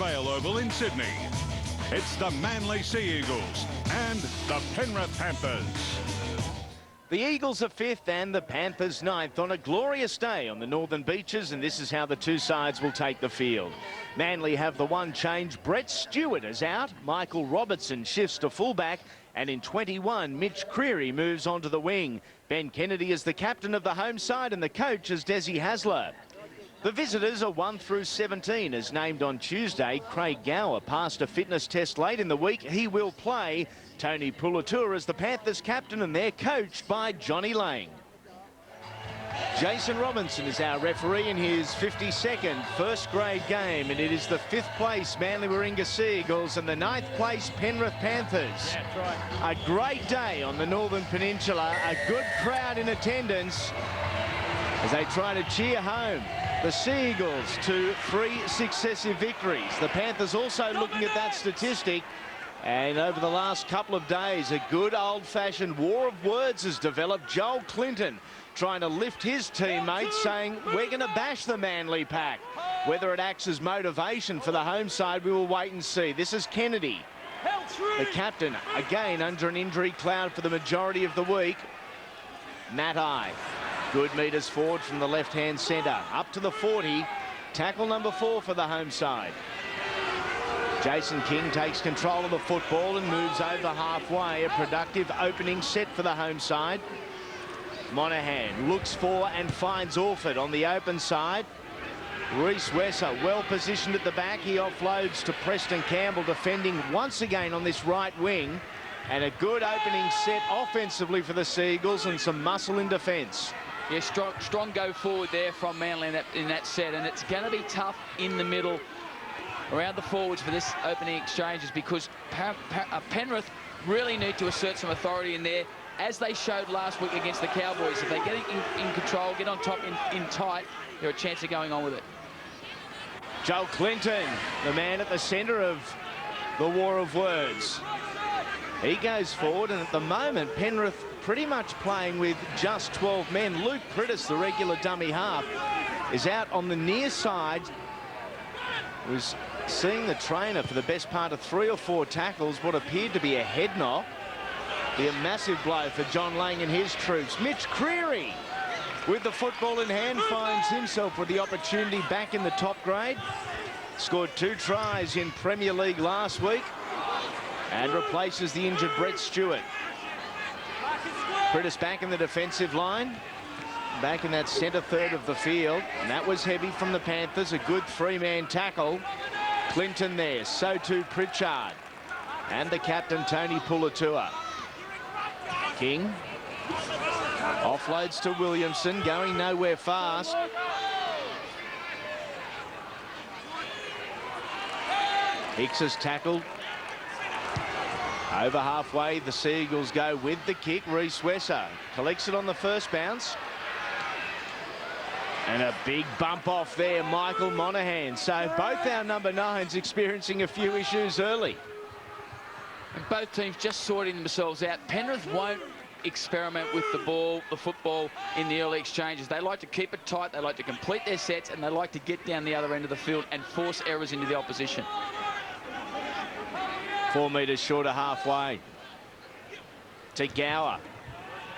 Vale Oval in Sydney. It's the Manly Sea Eagles and the Penrith Panthers. The Eagles are 5th and the Panthers 9th on a glorious day on the northern beaches, and this is how the two sides will take the field. Manly have the one change. Brett Stewart is out. Michael Robertson shifts to fullback, and in 21, Mitch Creary moves onto the wing. Ben Kennedy is the captain of the home side and the coach is Desi Hasler. The visitors are 1 through 17 as named on Tuesday. Craig Gower passed a fitness test late in the week. He will play. Tony Puletua is the Panthers captain and they're coached by Johnny Lang. Jason Robinson is our referee in his 52nd first grade game, and it is the 5th place Manly Warringah Sea Eagles and the 9th place Penrith Panthers. Yeah, that's right. A great day on the Northern Peninsula, a good crowd in attendance as they try to cheer home the Sea Eagles to 3 successive victories. The Panthers also looking at that statistic, and over the last couple of days a good old-fashioned war of words has developed. Joel Clinton trying to lift his teammates, saying we're going to bash the Manly pack. Whether it acts as motivation for the home side, we will wait and see. This is Kennedy, the captain, again under an injury cloud for the majority of the week. Matt Eye, good metres forward from the left-hand centre, up to the 40. Tackle number 4 for the home side. Jason King takes control of the football and moves over halfway. A productive opening set for the home side. Monahan looks for and finds Orford on the open side. Reece Wesser well positioned at the back. He offloads to Preston Campbell, defending once again on this right wing. And a good opening set offensively for the Sea Eagles and some muscle in defence. Yeah, strong go forward there from Manly in that set, and it's going to be tough in the middle around the forwards for this opening exchanges, because Penrith really need to assert some authority in there, as they showed last week against the Cowboys. If they get in control, get on top in tight, they're a chance of going on with it. Joel Clinton, the man at the centre of the war of words. He goes forward, and at the moment Penrith pretty much playing with just 12 men. Luke Prittis, the regular dummy half, is out on the near side. Was seeing the trainer for the best part of 3 or 4 tackles, what appeared to be a head knock. Be a massive blow for John Lang and his troops. Mitch Creary, with the football in hand, finds himself with the opportunity back in the top grade. Scored 2 tries in Premier League last week and replaces the injured Brett Stewart. Prittis back in the defensive line, back in that centre third of the field, and that was heavy from the Panthers. A good 3-man tackle. Clinton there, so too Pritchard, and the captain Tony Puletua. King offloads to Williamson, going nowhere fast. Hicks is tackled. Over halfway, the Sea Eagles go with the kick. Reece Wesser collects it on the first bounce. And a big bump off there, Michael Monahan. So both our number 9s experiencing a few issues early. And both teams just sorting themselves out. Penrith won't experiment with the ball, the football, in the early exchanges. They like to keep it tight, they like to complete their sets, and they like to get down the other end of the field and force errors into the opposition. 4 metres short of halfway. To Gower.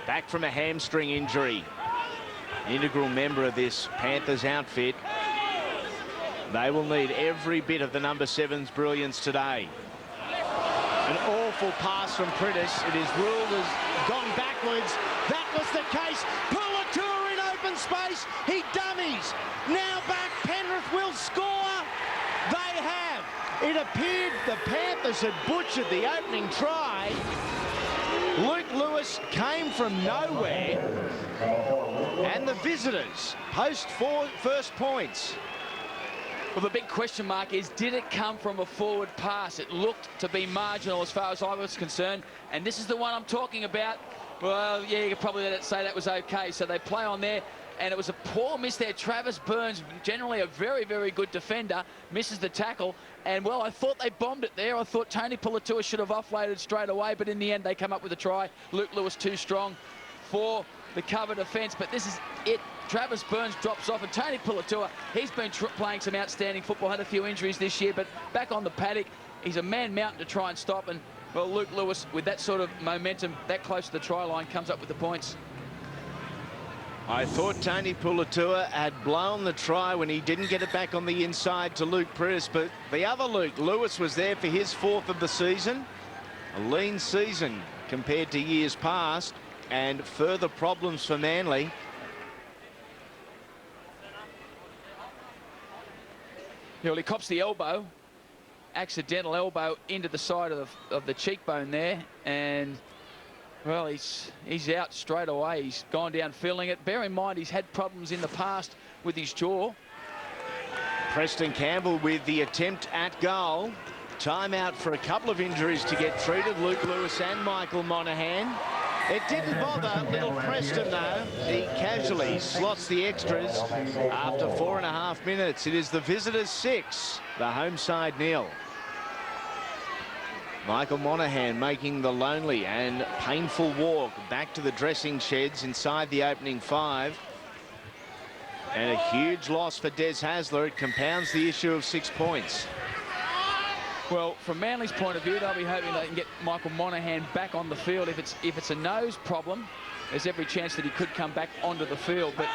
Back from a hamstring injury. Integral member of this Panthers outfit. They will need every bit of the number 7's brilliance today. An awful pass from Prittis. It is ruled as gone backwards. That was the case. Puletua in open space. He dummies. Now back. Penrith will score. They have. It appeared the Panthers had butchered the opening try. Luke Lewis came from nowhere. And the visitors post 4 first points. Well, the big question mark is, did it come from a forward pass? It looked to be marginal as far as I was concerned, and this is the one I'm talking about. Well, yeah, you could probably let it say that was okay. So they play on there, and it was a poor miss there. Travis Burns, generally a very, very good defender, misses the tackle. And, well, I thought they bombed it there. I thought Tony Puletua should have offloaded straight away, but in the end they come up with a try. Luke Lewis too strong for the cover defence, but this is it. Travis Burns drops off, and Tony Puletua, he's been playing some outstanding football, had a few injuries this year, but back on the paddock, he's a man-mountain to try and stop, and, well, Luke Lewis, with that sort of momentum, that close to the try line, comes up with the points. I thought Tony Puletua had blown the try when he didn't get it back on the inside to Luke Prius, but the other Luke Lewis was there for his 4th of the season. A lean season compared to years past, and further problems for Manly. Well, he cops the elbow, accidental elbow into the side of the cheekbone there, and, well, he's out straight away. He's gone down feeling it. Bear in mind, he's had problems in the past with his jaw. Preston Campbell with the attempt at goal. Timeout for a couple of injuries to get treated, Luke Lewis and Michael Monaghan. It didn't bother little Preston, though. He casually slots the extras after 4.5 minutes. It is the visitors 6, the home side 0. Michael Monaghan making the lonely and painful walk back to the dressing sheds inside the opening 5. And a huge loss for Des Hasler. It compounds the issue of 6 points. Well, from Manly's point of view, they'll be hoping they can get Michael Monaghan back on the field. If it's a nose problem, there's every chance that he could come back onto the field. But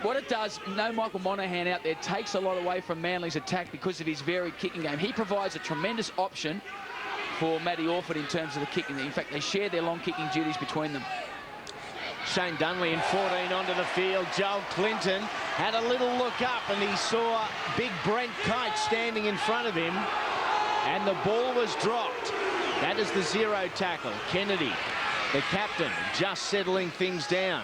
what it does, no Michael Monaghan out there, takes a lot away from Manly's attack because of his varied kicking game. He provides a tremendous option for Matty Orford in terms of the kicking. In fact, they share their long kicking duties between them. Shane Dunley in 14 onto the field. Joel Clinton had a little look up and he saw big Brent Kite standing in front of him, and the ball was dropped. That is the 0 tackle. Kennedy, the captain, just settling things down.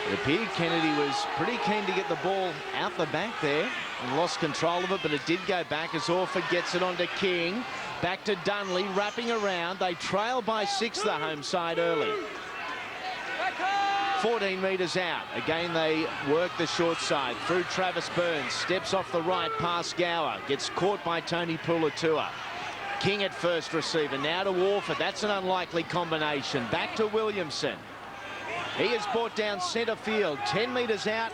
It appeared Kennedy was pretty keen to get the ball out the back there and lost control of it, but it did go back as Orford gets it onto King. Back to Dunley, wrapping around. They trail by 6, the home side, early. 14 metres out. Again, they work the short side through Travis Burns. Steps off the right past Gower. Gets caught by Tony Puletua. King at first receiver. Now to Orford. That's an unlikely combination. Back to Williamson. He is brought down centre field. 10 metres out.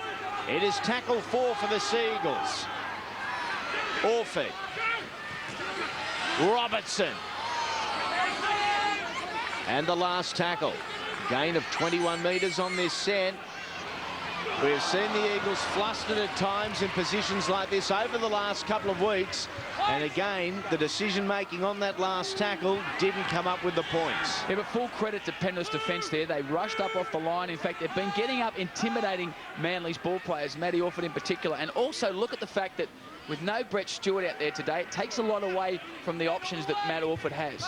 It is tackle 4 for the Seagulls. Orford. Robertson. And the last tackle. Gain of 21 metres on this set. We have seen the Eagles flustered at times in positions like this over the last couple of weeks. And again, the decision-making on that last tackle didn't come up with the points. Yeah, but full credit to Penrith's defence there. They rushed up off the line. In fact, they've been getting up, intimidating Manly's ball players, Matty Orford in particular. And also look at the fact that with no Brett Stewart out there today, it takes a lot away from the options that Matt Orford has.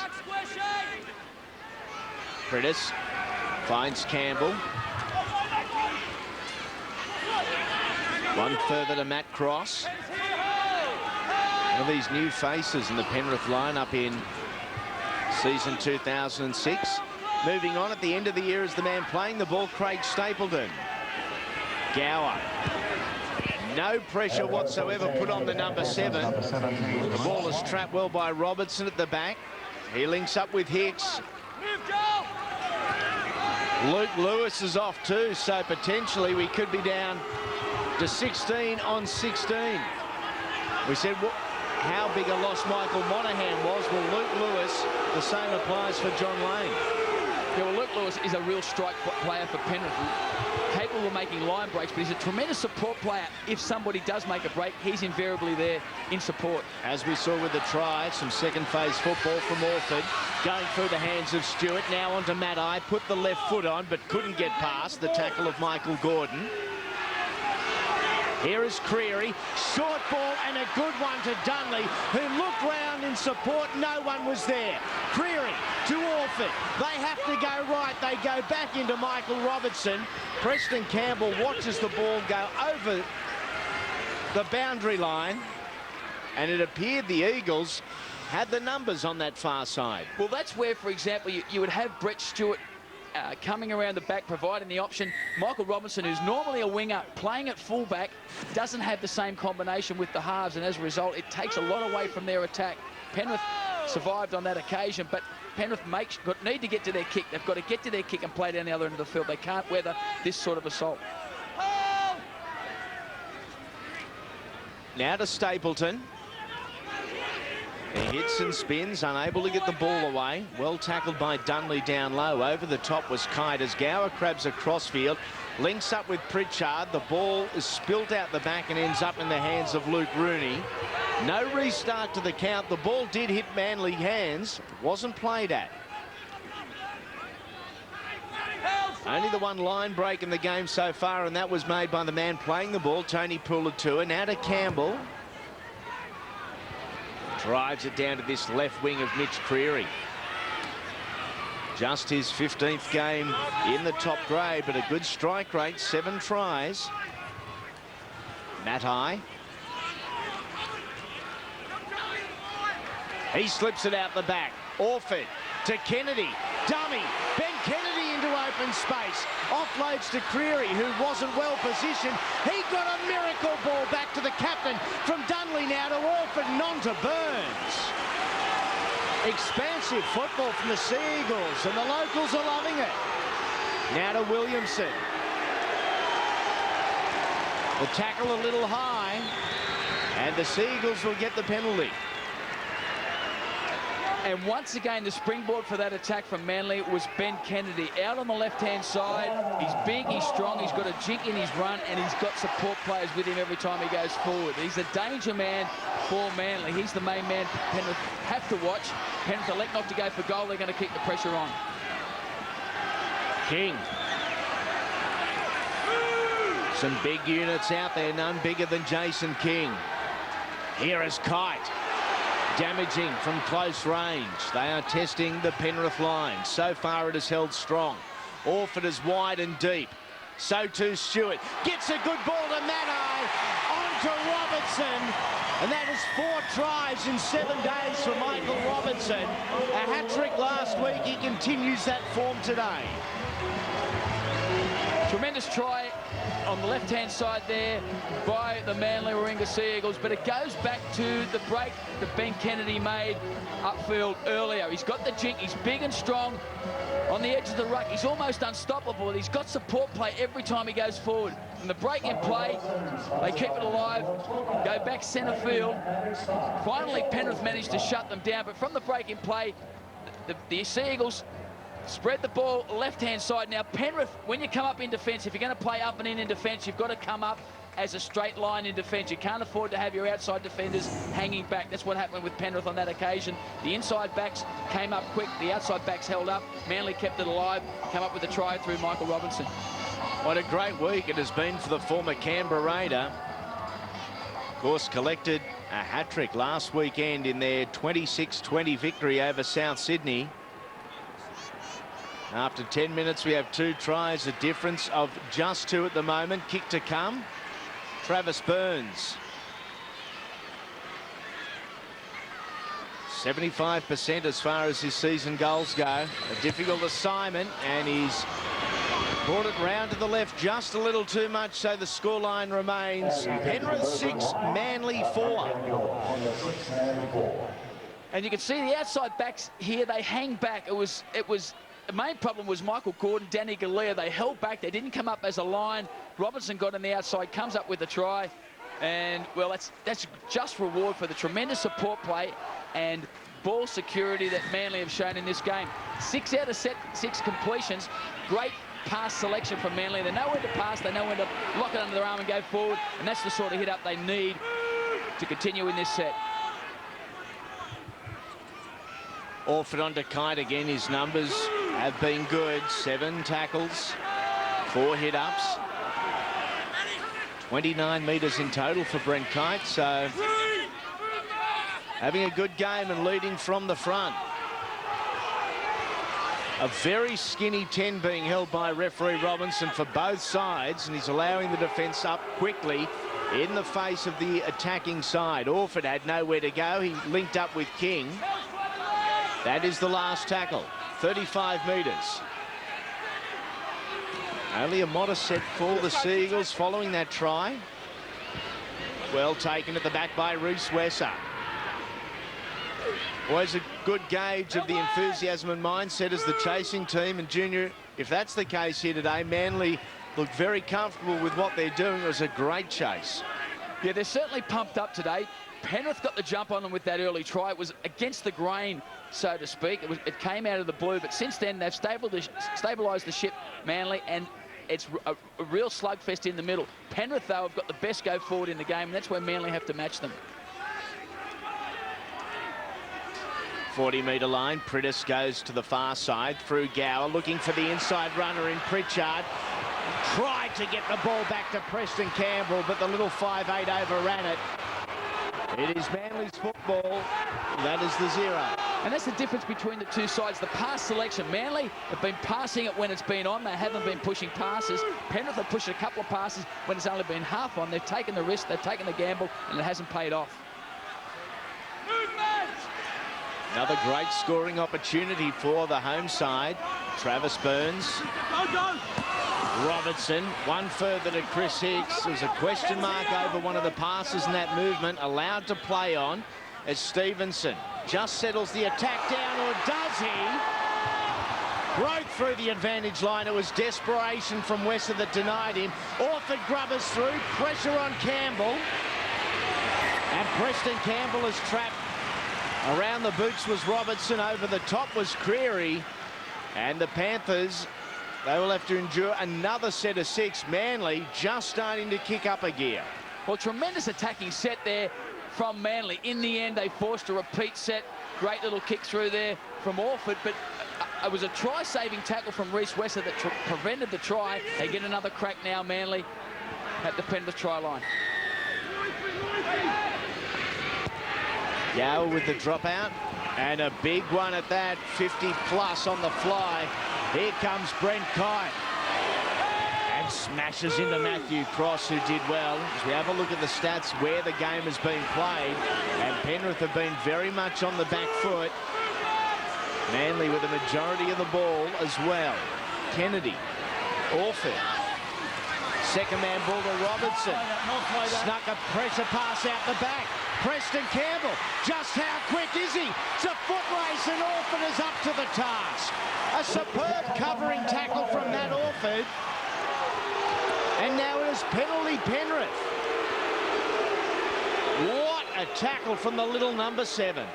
Prentice finds Campbell. One further to Matt Cross. One of these new faces in the Penrith lineup in season 2006. Moving on at the end of the year is the man playing the ball, Craig Stapleton. Gower. No pressure whatsoever put on the number 7. The ball is trapped well by Robertson at the back. He links up with Hicks. Luke Lewis is off too, so potentially we could be down to 16 on 16. We said how big a loss Michael Monaghan was. Well, Luke Lewis, the same applies for John Lane. Yeah, well, Luke Lewis is a real strike player for Penrith. Capable of making line breaks, but he's a tremendous support player. If somebody does make a break, he's invariably there in support. As we saw with the try, some second phase football from Orford. Going through the hands of Stewart. Now onto Matt-I. Put the left foot on, but couldn't get past the tackle of Michael Gordon. Here is Creary. Short ball and a good one to Dunley, who looked round in support. No one was there. Creary to Orford. They have to go right. They go back into Michael Robertson. Preston Campbell watches the ball go over the boundary line. And it appeared the Eagles had the numbers on that far side. Well, that's where, for example, you would have Brett Stewart coming around the back, providing the option. Michael Robinson, who's normally a winger, playing at fullback, doesn't have the same combination with the halves, and as a result, it takes a lot away from their attack. Penrith survived on that occasion, but Penrith need to get to their kick. They've got to get to their kick and play down the other end of the field. They can't weather this sort of assault. Now to Stapleton. He hits and spins, unable to get the ball away. Well tackled by Dunley down low. Over the top was Kite as Gower crabs across field. Links up with Pritchard. The ball is spilt out the back and ends up in the hands of Luke Rooney. No restart to the count. The ball did hit Manly hands. Wasn't played at. Only the one line break in the game so far, and that was made by the man playing the ball, Tony Puletua. Now to Campbell. Drives it down to this left wing of Mitch Creary. Just his 15th game in the top grade, but a good strike rate, 7 tries. Matai. He slips it out the back. Orford to Kennedy. Dummy. Ben Kennedy into open space. Offloads to Creary, who wasn't well positioned. He got a miracle ball back to the captain from Dunley now to Orford and on to Burns. Expansive football from the Sea Eagles, and the locals are loving it. Now to Williamson. The tackle a little high, and the Sea Eagles will get the penalty. And once again, the springboard for that attack from Manly was Ben Kennedy. Out on the left-hand side, he's big, he's strong, he's got a jink in his run, and he's got support players with him every time he goes forward. He's a danger man for Manly. He's the main man Penrith have to watch. Penrith elect not to go for goal. They're going to keep the pressure on. King. Some big units out there, none bigger than Jason King. Here is Kite. Damaging from close range. They are testing the Penrith line. So far it has held strong. Orford is wide and deep. So too Stewart. Gets a good ball to Matai. On to Robertson. And that is 4 tries in 7 days for Michael Robertson. A hat-trick last week. He continues that form today. Tremendous try on the left-hand side there by the Manly Warringah Sea Eagles, but it goes back to the break that Ben Kennedy made upfield earlier. He's got the jink, he's big and strong on the edge of the ruck. He's almost unstoppable. He's got support play every time he goes forward. And the break in play, they keep it alive, go back centre field. Finally, Penrith managed to shut them down, but from the break in play, the Sea Eagles spread the ball left-hand side. Now, Penrith, when you come up in defence, if you're going to play up and in defence, you've got to come up as a straight line in defence. You can't afford to have your outside defenders hanging back. That's what happened with Penrith on that occasion. The inside backs came up quick. The outside backs held up. Manly kept it alive, came up with a try through Michael Robinson. What a great week it has been for the former Canberra Raider. Of course, collected a hat-trick last weekend in their 26-20 victory over South Sydney. After 10 minutes, we have 2 tries, a difference of just 2 at the moment. Kick to come. Travis Burns. 75% as far as his season goals go. A difficult assignment, and he's brought it round to the left just a little too much, so the scoreline remains Penrith 6, Manly 4. And you can see the outside backs here, they hang back. It was the main problem was Michael Gordon, Danny Galea. They held back. They didn't come up as a line. Robinson got on the outside, comes up with a try. And, well, that's just reward for the tremendous support play and ball security that Manly have shown in this game. 6 out of 6 completions. Great pass selection from Manly. They know when to pass. They know when to lock it under their arm and go forward. And that's the sort of hit-up they need to continue in this set. Orford on to Kite again. His numbers have been good. 7 tackles, 4 hit-ups. 29 metres in total for Brent Kite, so having a good game and leading from the front. A very skinny 10 being held by referee Robinson for both sides, and he's allowing the defence up quickly in the face of the attacking side. Orford had nowhere to go. He linked up with King. That is the last tackle, 35 metres. Only a modest set for the Sea Eagles following that try. Well taken at the back by Reece Wesser. Always a good gauge of the enthusiasm and mindset as the chasing team. And, Junior, if that's the case here today, Manly look very comfortable with what they're doing. It was a great chase. Yeah, they're certainly pumped up today. Penrith got the jump on them with that early try. It was against the grain, so to speak. It came out of the blue, but since then they've stabilised the ship, Manly, and it's a real slugfest in the middle. Penrith, though, have got the best go forward in the game, and that's where Manly have to match them. 40-metre line. Prittis goes to the far side through Gower, looking for the inside runner in Pritchard. Tried to get the ball back to Preston Campbell, but the little 5'8" overran it. It is Manly's football. That is the 0. And that's the difference between the two sides. The pass selection. Manly have been passing it when it's been on. They haven't been pushing passes. Penrith have pushed a couple of passes when it's only been half on. They've taken the risk, they've taken the gamble, and it hasn't paid off. Another great scoring opportunity for the home side. Travis Burns. Robertson, one further to Chris Hicks. There's a question mark over one of the passes in that movement, allowed to play on as Stevenson just settles the attack down, or does he? Broke through the advantage line. It was desperation from Wesser that denied him. Orford grubbers through, pressure on Campbell. And Preston Campbell is trapped. Around the boots was Robertson, over the top was Creary. And the Panthers, they will have to endure another set of 6. Manly just starting to kick up a gear. Well, tremendous attacking set there from Manly. In the end, they forced a repeat set. Great little kick through there from Orford, but it was a try-saving tackle from Reece Wesser that prevented the try. They get another crack now, Manly, at the Penrith try line. Gower with the dropout, and a big one at that, 50+ on the fly. Here comes Brent Kite, and smashes into Matthew Cross, who did well. As we have a look at the stats where the game has been played, and Penrith have been very much on the back foot. Manly with the majority of the ball as well. Kennedy, Orford. Second man ball to Robertson. Snuck a pressure pass out the back. Preston Campbell, just how quick is he? It's a foot race, and Orford is up to the task. A superb covering tackle from Matt Orford. And now it is penalty Penrith. What a tackle from the little number 7.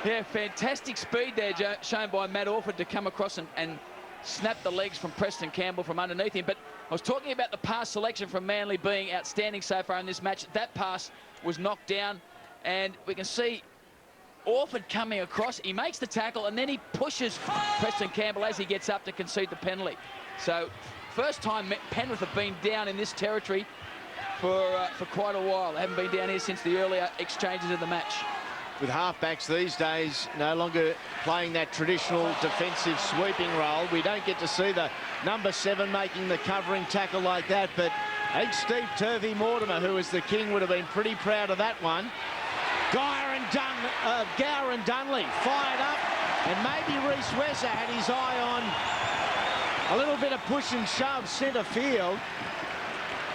Yeah, fantastic speed there shown by Matt Orford to come across and snap the legs from Preston Campbell from underneath him. But I was talking about the pass selection from Manly being outstanding so far in this match. That pass was knocked down, and we can see Orford coming across. He makes the tackle, and then he pushes Preston Campbell as he gets up to concede the penalty. So first time Penrith have been down in this territory for quite a while. They haven't been down here since the earlier exchanges of the match. With halfbacks these days no longer playing that traditional defensive sweeping role, we don't get to see the number 7 making the covering tackle like that, but I think Steve Turvey Mortimer, who is the king, would have been pretty proud of that one. Gower and Dunley fired up, and maybe Reece Wesser had his eye on a little bit of push and shove centre field,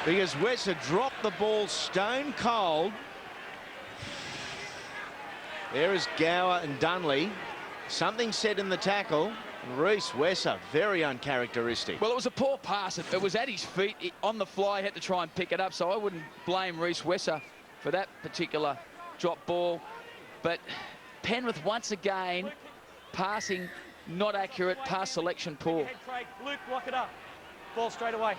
because Wesser dropped the ball stone cold. There is Gower and Dunley. Something said in the tackle. Reece Wesser, very uncharacteristic. Well, it was a poor pass. It was at his feet. On the fly, he had to try and pick it up, so I wouldn't blame Reece Wesser for that particular drop ball. But Penrith, once again, passing not accurate, pass selection poor. Luke, lock it up. Ball straight away.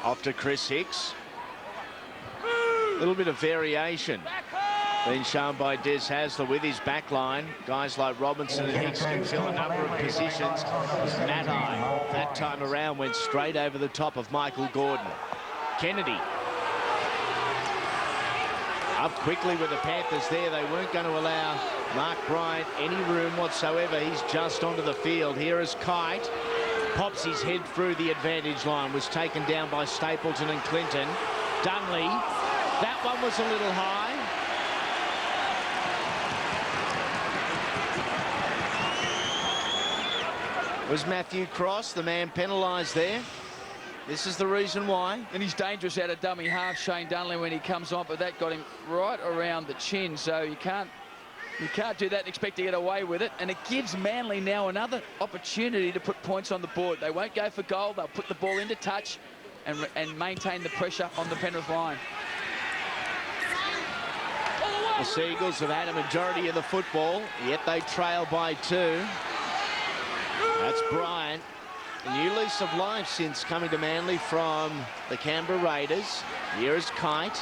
Off to Chris Hicks. A little bit of variation being shown by Des Hasler with his back line. Guys like Robinson and Hicks can fill a number of positions. Matai, that time around, went straight over the top of Michael Gordon. Kennedy. Up quickly with the Panthers there. They weren't going to allow Mark Bryant any room whatsoever. He's just onto the field. Here is Kite. Pops his head through the advantage line. Was taken down by Stapleton and Clinton. Dunley. That one was a little high. Was Matthew Cross the man penalised there? This is the reason why. And he's dangerous out of dummy half, Shane Dunley, when he comes on, but that got him right around the chin, so you can't do that and expect to get away with it. And it gives Manly now another opportunity to put points on the board. They won't go for goal. They'll put the ball into touch and maintain the pressure on the Penrith line. The Seagulls have had a majority of the football, yet they trail by 2. That's Bryant. A new lease of life since coming to Manly from the Canberra Raiders. Here is Kite.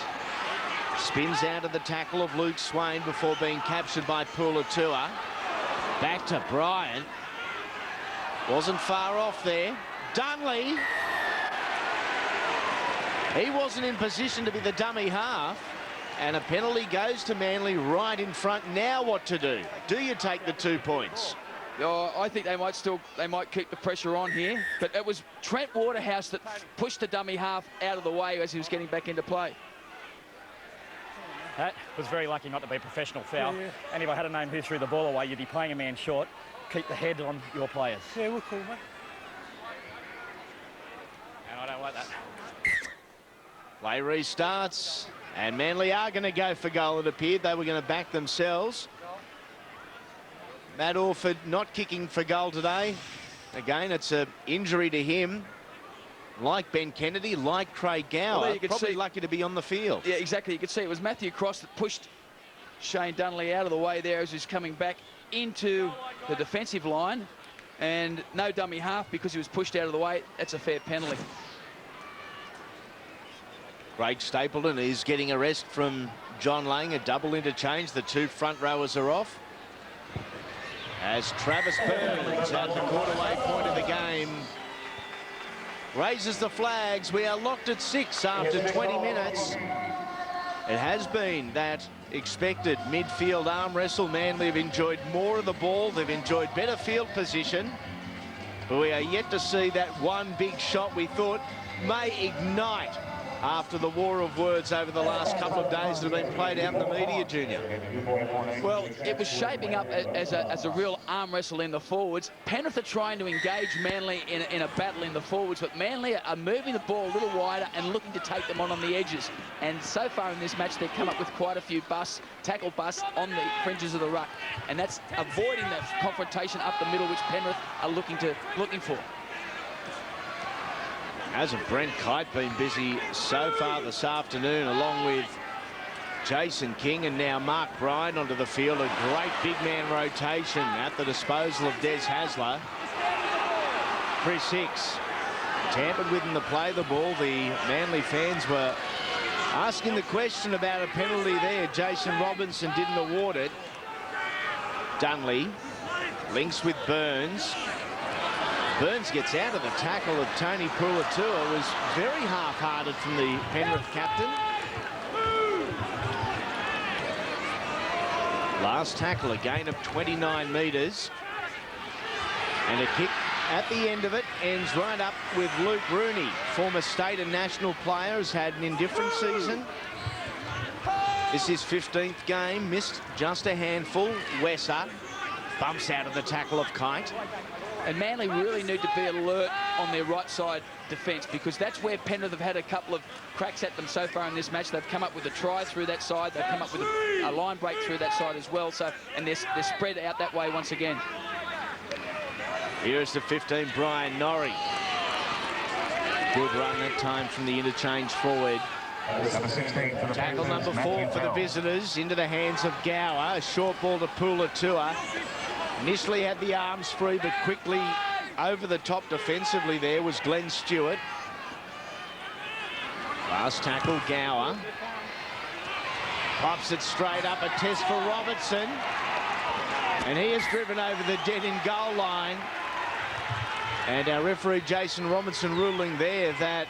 Spins out of the tackle of Luke Swain before being captured by Pulatua. Back to Bryant. Wasn't far off there. Dunley. He wasn't in position to be the dummy half. And a penalty goes to Manly right in front. Now what to do? Do you take the 2 points? Oh, I think they might keep the pressure on here. But it was Trent Waterhouse that pushed the dummy half out of the way as he was getting back into play. That was very lucky not to be a professional foul. Yeah. And if I had known who threw the ball away, you'd be playing a man short. Keep the head on your players. Yeah, we're cool, mate. And I don't like that. Play restarts. And Manly are going to go for goal, it appeared. They were going to back themselves. Matt Orford not kicking for goal today. Again, it's an injury to him. Like Ben Kennedy, like Craig Gower, probably lucky to be on the field. Yeah, exactly. You could see it was Matthew Cross that pushed Shane Dunley out of the way there as he's coming back into the defensive line. And no dummy half because he was pushed out of the way. That's a fair penalty. Craig Stapleton is getting a rest from John Lang, a double interchange. The 2 front rowers are off. As Travis Burns at the quarterway point of the game raises the flags. We are locked at 6 after 20 minutes. It has been that expected midfield arm wrestle. Manly have enjoyed more of the ball. They've enjoyed better field position. But we are yet to see that one big shot we thought may ignite after the war of words over the last couple of days that have been played out in the media, Junior. Well, it was shaping up as a real arm wrestle in the forwards. Penrith are trying to engage Manly in a battle in the forwards, but Manly are moving the ball a little wider and looking to take them on the edges. And so far in this match, they've come up with quite a few tackle busts on the fringes of the ruck. And that's avoiding that confrontation up the middle, which Penrith are looking for. Hasn't Brent Kite been busy so far this afternoon, along with Jason King and now Mark Bryan onto the field. A great big man rotation at the disposal of Des Hasler. Chris Hicks tampered with him to play the ball. The Manly fans were asking the question about a penalty there. Jason Robinson didn't award it. Dunley links with Burns. Burns gets out of the tackle of Tony Pulatua. Was very half-hearted from the Penrith captain. Last tackle, a gain of 29 metres. And a kick at the end of it ends right up with Luke Rooney. Former state and national player, has had an indifferent season. This is his 15th game, missed just a handful. Wesser bumps out of the tackle of Kite. And Manly really need to be alert on their right side defence, because that's where Penrith have had a couple of cracks at them so far in this match. They've come up with a try through that side. They've come up with a line break through that side as well. So, and they're spread out that way once again. Here is the 15, Brian Norrie. Good run that time from the interchange forward. Tackle number 4 for the visitors into the hands of Gower. A short ball to Pulatua. Initially had the arms free, but quickly over the top defensively there was Glenn Stewart. Last tackle, Gower. Pops it straight up, a test for Robertson. And he is driven over the dead-end goal line. And our referee, Jason Robinson, ruling there that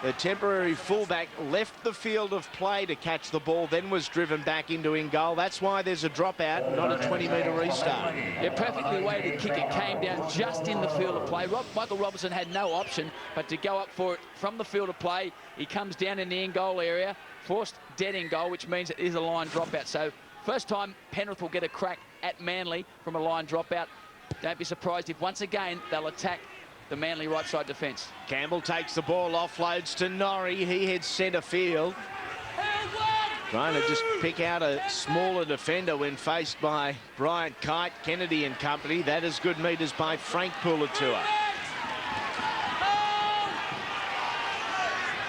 the temporary fullback left the field of play to catch the ball, then was driven back into in goal. That's why there's a dropout, not a 20-metre restart. Yeah, perfectly weighted kick. It came down just in the field of play. Michael Robertson had no option but to go up for it from the field of play. He comes down in the in goal area, forced dead in goal, which means it is a line dropout. So first time Penrith will get a crack at Manly from a line dropout. Don't be surprised if once again they'll attack the Manly right side defence. Campbell takes the ball, offloads to Norrie. He heads centre field. Trying to just pick out a smaller defender when faced by Bryant Kite, Kennedy and company. That is good meters by Frank Pulatua.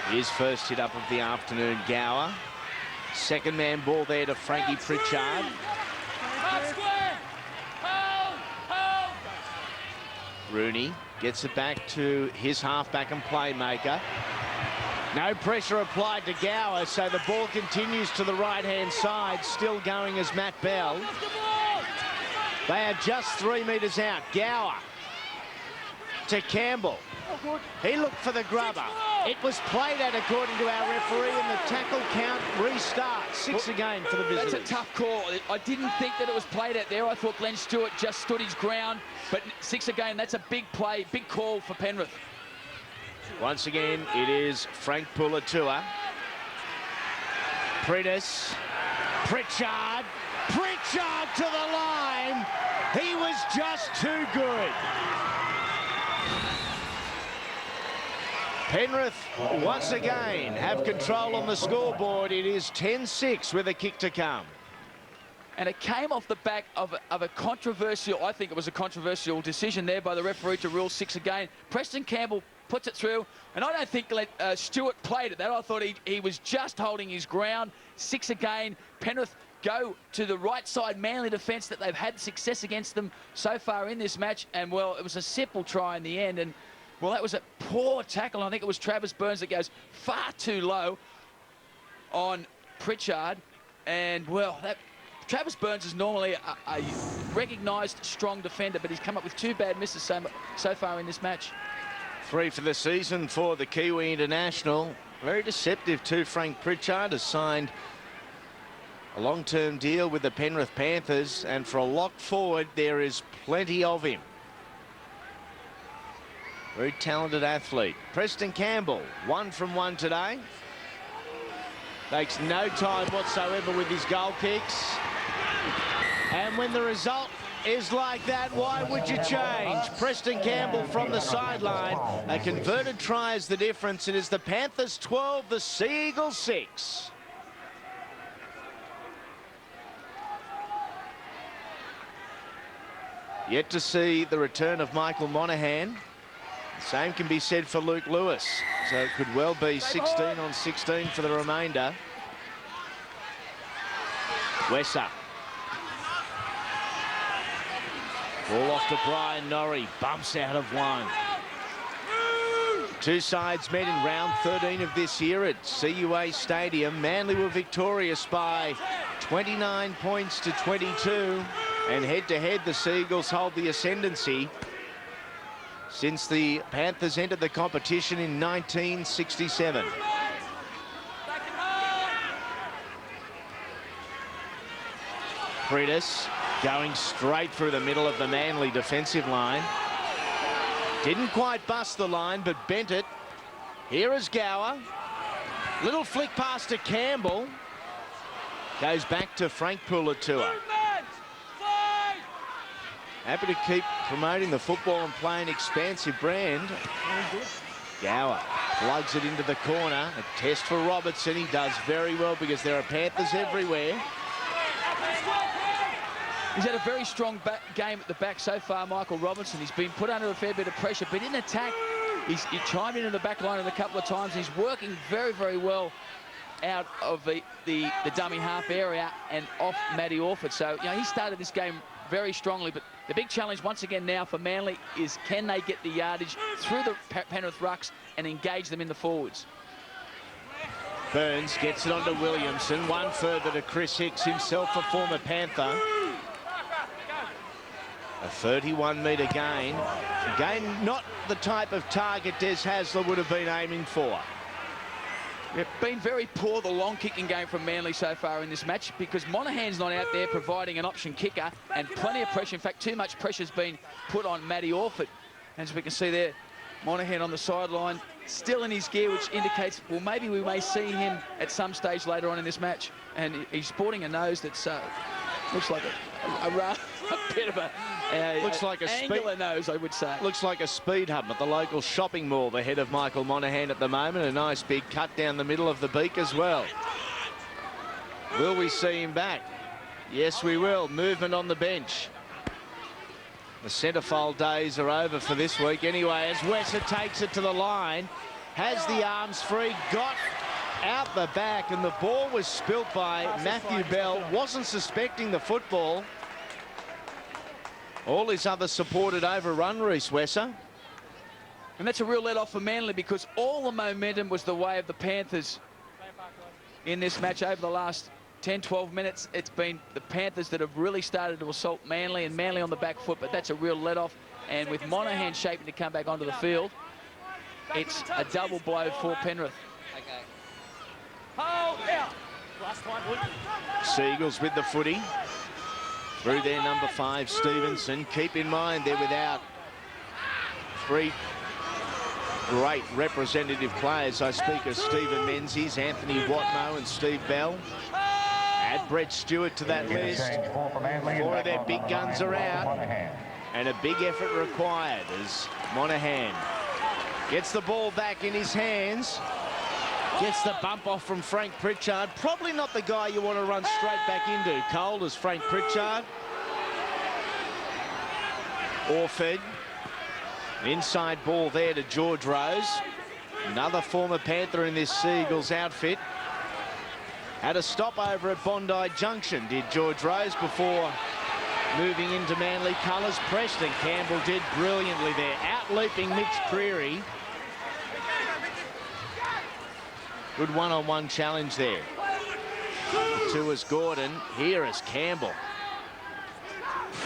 His first hit up of the afternoon, Gower. Second man ball there to Frankie Pritchard. Rooney gets it back to his halfback and playmaker. No pressure applied to Gower, so the ball continues to the right-hand side, still going as Matt Bell. They are just 3 metres out. Gower to Campbell. He looked for the grubber. It was played at according to our referee, and the tackle count restarts. 6 again for the visitors. That's a tough call. I didn't think that it was played out there. I thought Glenn Stewart just stood his ground, but 6 again, that's a big play, big call for Penrith. Once again, it is Frank Pulatua. Pritchard. Pritchard to the line. He was just too good. Penrith, once again, have control on the scoreboard. It is 10-6 with a kick to come. And it came off the back of a controversial, I think it was a controversial decision there by the referee to rule 6 again. Preston Campbell puts it through, and I don't think Stewart played at that. I thought he was just holding his ground. 6 again. Penrith go to the right side Manly defence that they've had success against them so far in this match, and well, it was a simple try in the end, and well, that was a poor tackle. I think it was Travis Burns that goes far too low on Pritchard, and well, Travis Burns is normally a recognised strong defender, but he's come up with 2 bad misses so far in this match. 3 for the season for the Kiwi international. Very deceptive too. Frank Pritchard has signed a long-term deal with the Penrith Panthers, and for a lock forward, there is plenty of him. Very talented athlete. Preston Campbell, 1 from 1 today. Takes no time whatsoever with his goal kicks. And when the result is like that, why would you change? Preston Campbell from the sideline. A converted try is the difference. It is the Panthers 12, the Sea Eagles 6. Yet to see the return of Michael Monaghan. The same can be said for Luke Lewis. So it could well be 16 on 16 for the remainder. Wesser. Ball off to Brian Norrie. Bumps out of 1. 2 sides met in round 13 of this year at CUA Stadium. Manly were victorious by 29 points to 22. And head-to-head, the Sea Eagles hold the ascendancy since the Panthers entered the competition in 1967. Pritchard going straight through the middle of the Manly defensive line. Didn't quite bust the line, but bent it. Here is Gower. Little flick pass to Campbell. Goes back to Frank Pulatua. Happy to keep promoting the football and playing expansive brand. Gower plugs it into the corner. A test for Robertson. He does very well because there are Panthers everywhere. He's had a very strong game at the back so far, Michael Robinson. He's been put under a fair bit of pressure, but in attack, he chimed into the back line a couple of times. He's working very, very well out of the dummy half area and off Matty Orford. So, you know, he started this game very strongly, but the big challenge once again now for Manly is can they get the yardage through the Penrith rucks and engage them in the forwards. Burns gets it onto Williamson. 1 further to Chris Hicks, himself a former Panther. A 31-metre gain. Again, not the type of target Des Hasler would have been aiming for. Yeah, been very poor, the long kicking game from Manly so far in this match, because Monaghan's not out there providing an option kicker, and plenty of pressure. In fact, too much pressure's been put on Matty Orford. As we can see there, Monaghan on the sideline, still in his gear, which indicates, well, maybe we may see him at some stage later on in this match. And he's sporting a nose that's looks like a bit of a Looks like a angular nose, I would say. Looks like a speed hub at the local shopping mall, the head of Michael Monaghan at the moment. A nice big cut down the middle of the beak as well. Will we see him back? Yes, we will. Movement on the bench. The centrefold days are over for this week anyway, as Wesser takes it to the line, has the arms free, got out the back, and the ball was spilt by Matthew Bell. Wasn't suspecting the football. All his other supported overrun Reece Wesser. And that's a real let-off for Manly, because all the momentum was the way of the Panthers in this match over the last 10-12 minutes. It's been the Panthers that have really started to assault Manly, and Manly on the back foot, but that's a real let-off. And with Monaghan shaping to come back onto the field, it's a double blow for Penrith. Okay. Seagulls with the footy. Through their number 5, Stevenson. Keep in mind they're without 3 great representative players. I speak of Stephen Menzies, Anthony Watmoe and Steve Bell. Add Brett Stewart to that list. 4 of their big guns are out. And a big effort required as Monaghan gets the ball back in his hands. Gets the bump off from Frank Pritchard. Probably not the guy you want to run straight back into. Cold as Frank Pritchard. Orford. Inside ball there to George Rose. Another former Panther in this Seagulls outfit. Had a stopover at Bondi Junction, did George Rose, before moving into Manly colours. Preston Campbell did brilliantly there, out-leaping Mitch Creary. Good one-on-one challenge there. To is Gordon, here is Campbell.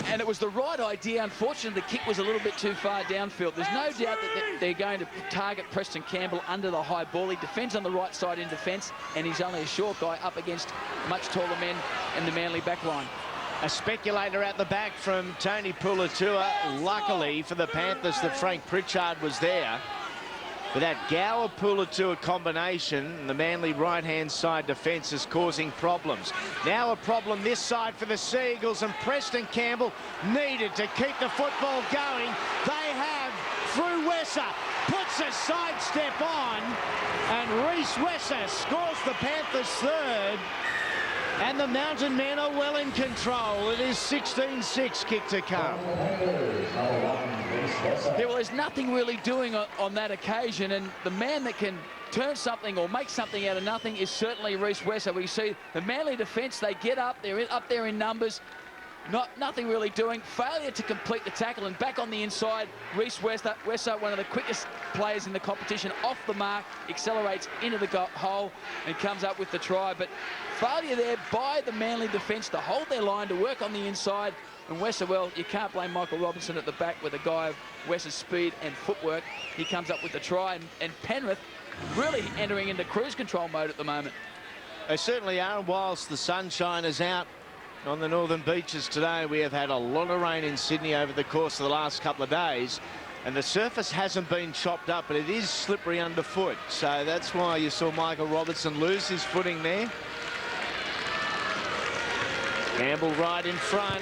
And it was the right idea. Unfortunately, the kick was a little bit too far downfield. There's no doubt that they're going to target Preston Campbell under the high ball. He defends on the right side in defence, and he's only a short guy up against much taller men in the Manly back line. A speculator at the back from Tony Pulatua. Luckily for the Panthers that Frank Pritchard was there. But that Gower-Pulatua combination, the Manly right-hand side defence is causing problems. Now a problem this side for the Seagulls, and Preston Campbell needed to keep the football going. They have, through Wesser, puts a sidestep on, and Reece Wesser scores the Panthers' 3rd. And the Mountain Men are well in control. It is 16-6 kick to come. Yeah, well, there's nothing really doing on that occasion, and the man that can turn something or make something out of nothing is certainly Reece Wesser. We see the Manly defence, they get up, they're up there in numbers, nothing really doing. Failure to complete the tackle, and back on the inside, Reece Wesser, one of the quickest players in the competition, off the mark, accelerates into the hole and comes up with the try. But failure there by the Manly defence to hold their line, to work on the inside. And Wesser, well, you can't blame Michael Robinson at the back with a guy of Wesser's speed and footwork. He comes up with the try, and Penrith really entering into cruise control mode at the moment. They certainly are. Whilst the sunshine is out on the northern beaches today, we have had a lot of rain in Sydney over the course of the last couple of days, and the surface hasn't been chopped up, but it is slippery underfoot. So that's why you saw Michael Robertson lose his footing there. Campbell right in front,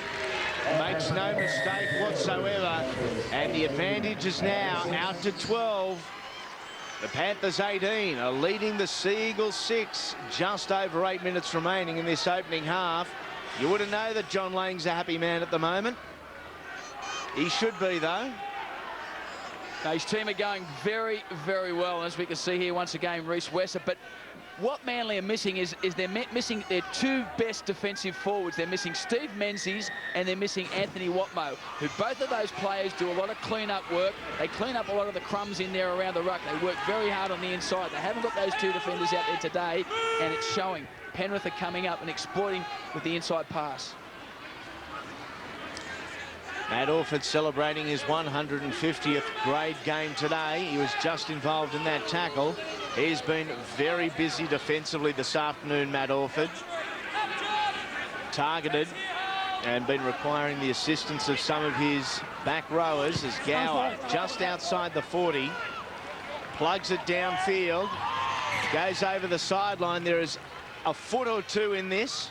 makes no mistake whatsoever, and the advantage is now out to 12. The Panthers 18 are leading the Seagulls 6, just over 8 minutes remaining in this opening half. You wouldn't know that John Lang's a happy man at the moment. He should be, though. Now, his team are going very, very well, as we can see here once again, Reece Wesser. But what Manly are missing is they're missing their 2 best defensive forwards. They're missing Steve Menzies and they're missing Anthony Watmoe, who both of those players do a lot of clean-up work. They clean up a lot of the crumbs in there around the ruck. They work very hard on the inside. They haven't got those 2 defenders out there today, and it's showing. Penrith are coming up and exploiting with the inside pass. Matt Orford celebrating his 150th grade game today. He was just involved in that tackle. He's been very busy defensively this afternoon, Matt Orford. Targeted and been requiring the assistance of some of his back rowers as Gower, just outside the 40, plugs it downfield, goes over the sideline. There is a foot or 2 in this,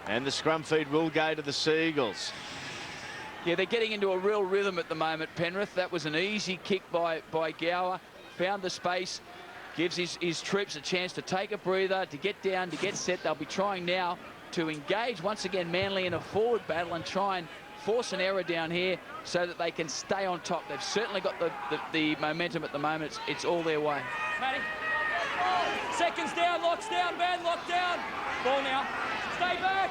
and the scrum feed will go to the Seagulls. Yeah, they're getting into a real rhythm at the moment, Penrith. That was an easy kick by Gower. Found the space, gives his troops a chance to take a breather, to get down, to get set. They'll be trying now to engage once again Manly in a forward battle and try and force an error down here so that they can stay on top. They've certainly got the momentum at the moment. It's all their way. Matty. Seconds down, locks down, man, lock down. Ball now. Stay back.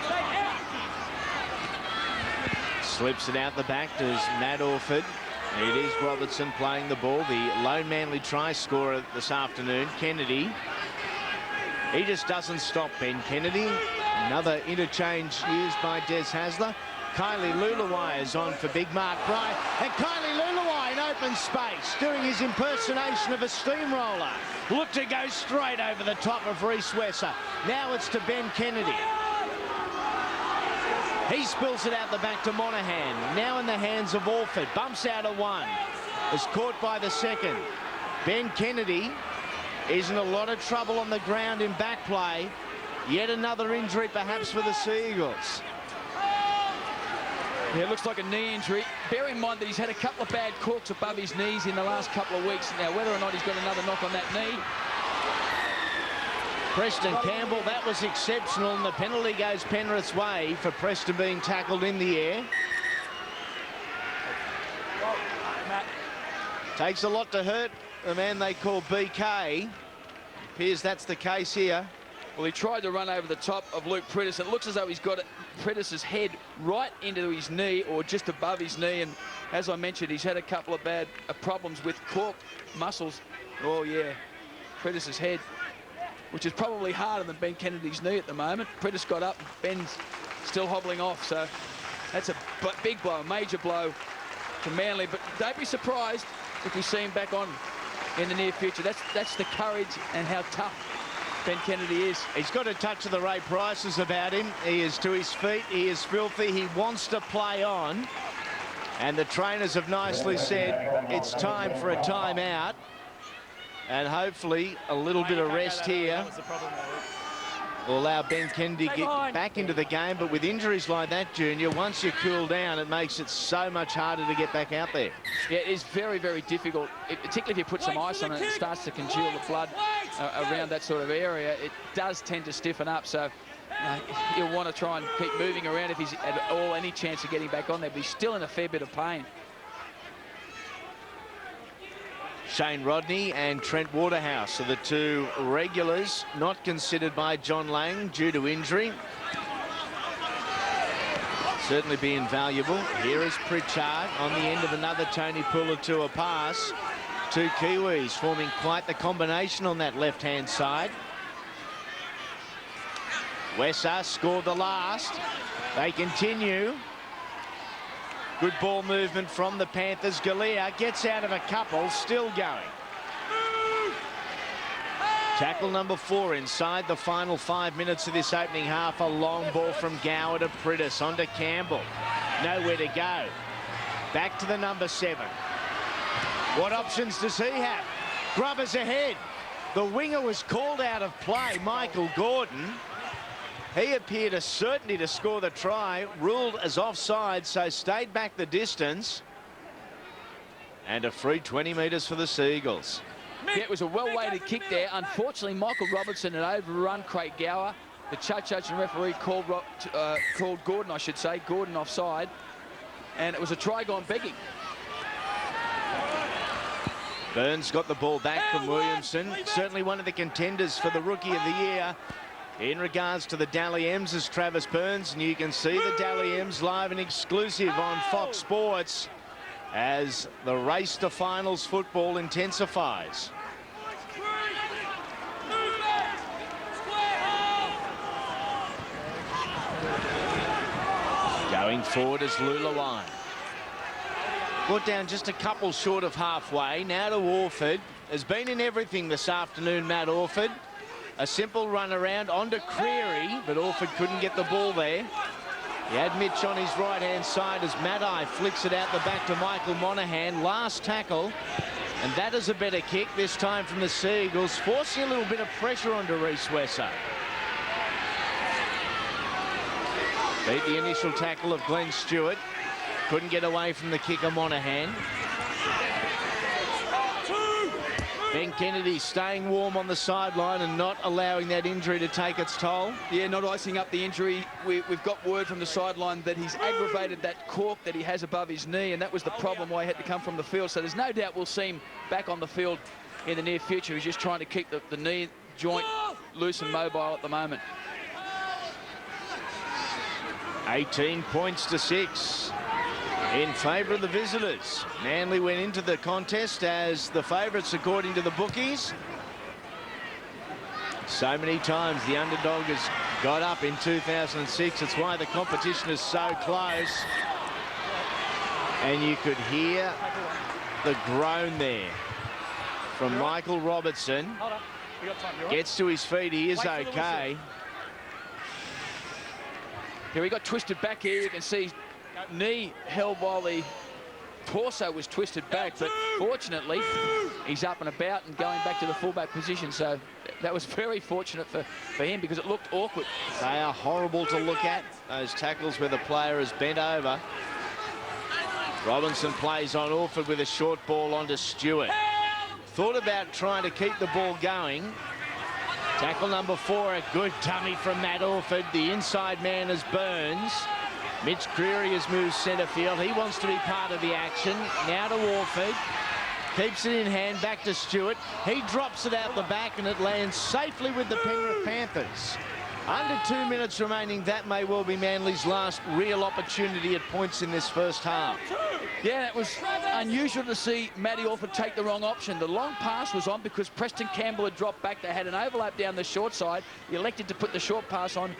Stay out. Slips it out the back to Matt Orford. It is Robertson playing the ball, the lone Manly try scorer this afternoon, Kennedy. He just doesn't stop, Ben Kennedy. Another interchange used by Des Hasler. Kylie Lulawai is on for Big Mark Bryant. And Kylie Lulawai in open space, doing his impersonation of a steamroller. Looked to go straight over the top of Reece Wesser. Now it's to Ben Kennedy. He spills it out the back to Monahan. Now in the hands of Orford. Bumps out at one. Is caught by the second. Ben Kennedy is in a lot of trouble on the ground in back play. Yet another injury perhaps for the Seagulls. Yeah, it looks like a knee injury. Bear in mind that he's had a couple of bad corks above his knees in the last couple of weeks. Now, whether or not he's got another knock on that knee. Preston Campbell, that was exceptional, and the penalty goes Penrith's way for Preston being tackled in the air. Takes a lot to hurt the man they call BK. Appears that's the case here. Well, he tried to run over the top of Luke Priddis. It looks as though he's got Priddis's head right into his knee or just above his knee. And as I mentioned, he's had a couple of bad problems with cork muscles. Oh, yeah, Priddis's head, which is probably harder than Ben Kennedy's knee at the moment. Priddis got up, Ben's still hobbling off. So that's a big blow, a major blow to Manly. But don't be surprised if we see him back on in the near future. That's the courage and how tough Ben Kennedy is. He's got a touch of the Ray Prices about him. He is to his feet. He is filthy. He wants to play on. And the trainers have nicely said it's time for a timeout. And hopefully a little bit of rest here will allow Ben Kennedy to get back into the game. But with injuries like that, Junior, once you cool down, it makes it so much harder to get back out there. Yeah, it is very, very difficult, particularly if you put some ice on it and it starts to congeal the blood around that sort of area. It does tend to stiffen up, so you'll want to try and keep moving around if he's at all any chance of getting back on there, but he's still in a fair bit of pain. Shane Rodney and Trent Waterhouse are the two regulars not considered by John Lang due to injury. Certainly be invaluable. Here is Pritchard on the end of another Tony Pulatua pass. Two Kiwis forming quite the combination on that left-hand side. Wesser scored the last. They continue. Good ball movement from the Panthers. Galea gets out of a couple, still going. Tackle number 4 inside the final 5 minutes of this opening half. A long ball from Gower to Priddis, onto Campbell. Nowhere to go. Back to the number 7. What options does he have? Grubbers ahead. The winger was called out of play, Michael Gordon. He appeared a certainty to score the try, ruled as offside, so stayed back the distance. And a free 20 metres for the Seagulls. Yeah, it was a well-weighted kick there. Unfortunately, Michael Robertson had overrun Craig Gower. The judge and referee called Gordon, I should say, Gordon offside. And it was a try gone begging. Burns got the ball back from Williamson. Certainly one of the contenders for the Rookie of the Year. In regards to the Dally M's is Travis Burns, and you can see the Dally M's live and exclusive on Fox Sports as the race to finals football intensifies. Going forward is Lulawai. Brought down just a couple short of halfway. Now to Orford. Has been in everything this afternoon, Matt Orford. A simple run around onto Creary, but Orford couldn't get the ball there. He had Mitch on his right-hand side as Maddai flicks it out the back to Michael Monahan. Last tackle, and that is a better kick, this time from the Seagulls, forcing a little bit of pressure onto Reece Wesser. Beat the initial tackle of Glenn Stewart. Couldn't get away from the kicker, Monaghan. Ben Kennedy staying warm on the sideline and not allowing that injury to take its toll. Yeah, not icing up the injury. We've got word from the sideline that he's aggravated that cork that he has above his knee, and that was the problem why he had to come from the field. So there's no doubt we'll see him back on the field in the near future. He's just trying to keep the knee joint loose and mobile at the moment. 18 points to 6 in favour of the visitors. Manly went into the contest as the favourites according to the bookies. So many times the underdog has got up in 2006. It's why the competition is so close. And you could hear the groan there from Michael Robertson. Hold on. We got time. Gets to his feet. He is okay. Here he got twisted back here. You can see knee held while the torso was twisted back, but fortunately he's up and about and going back to the fullback position. So that was very fortunate for him because it looked awkward. They are horrible to look at, those tackles where the player is bent over. Robinson plays on Orford with a short ball onto Stewart. Thought about trying to keep the ball going. Tackle number 4, a good dummy from Matt Orford. The inside man is Burns. Mitch Creary has moved centre field. He wants to be part of the action. Now to Orford. Keeps it in hand, back to Stewart. He drops it out the back and it lands safely with the Penrith Panthers. Under 2 minutes remaining, that may well be Manly's last real opportunity at points in this first half. Yeah, it was unusual to see Matty Orford take the wrong option. The long pass was on because Preston Campbell had dropped back. They had an overlap down the short side. He elected to put the short pass on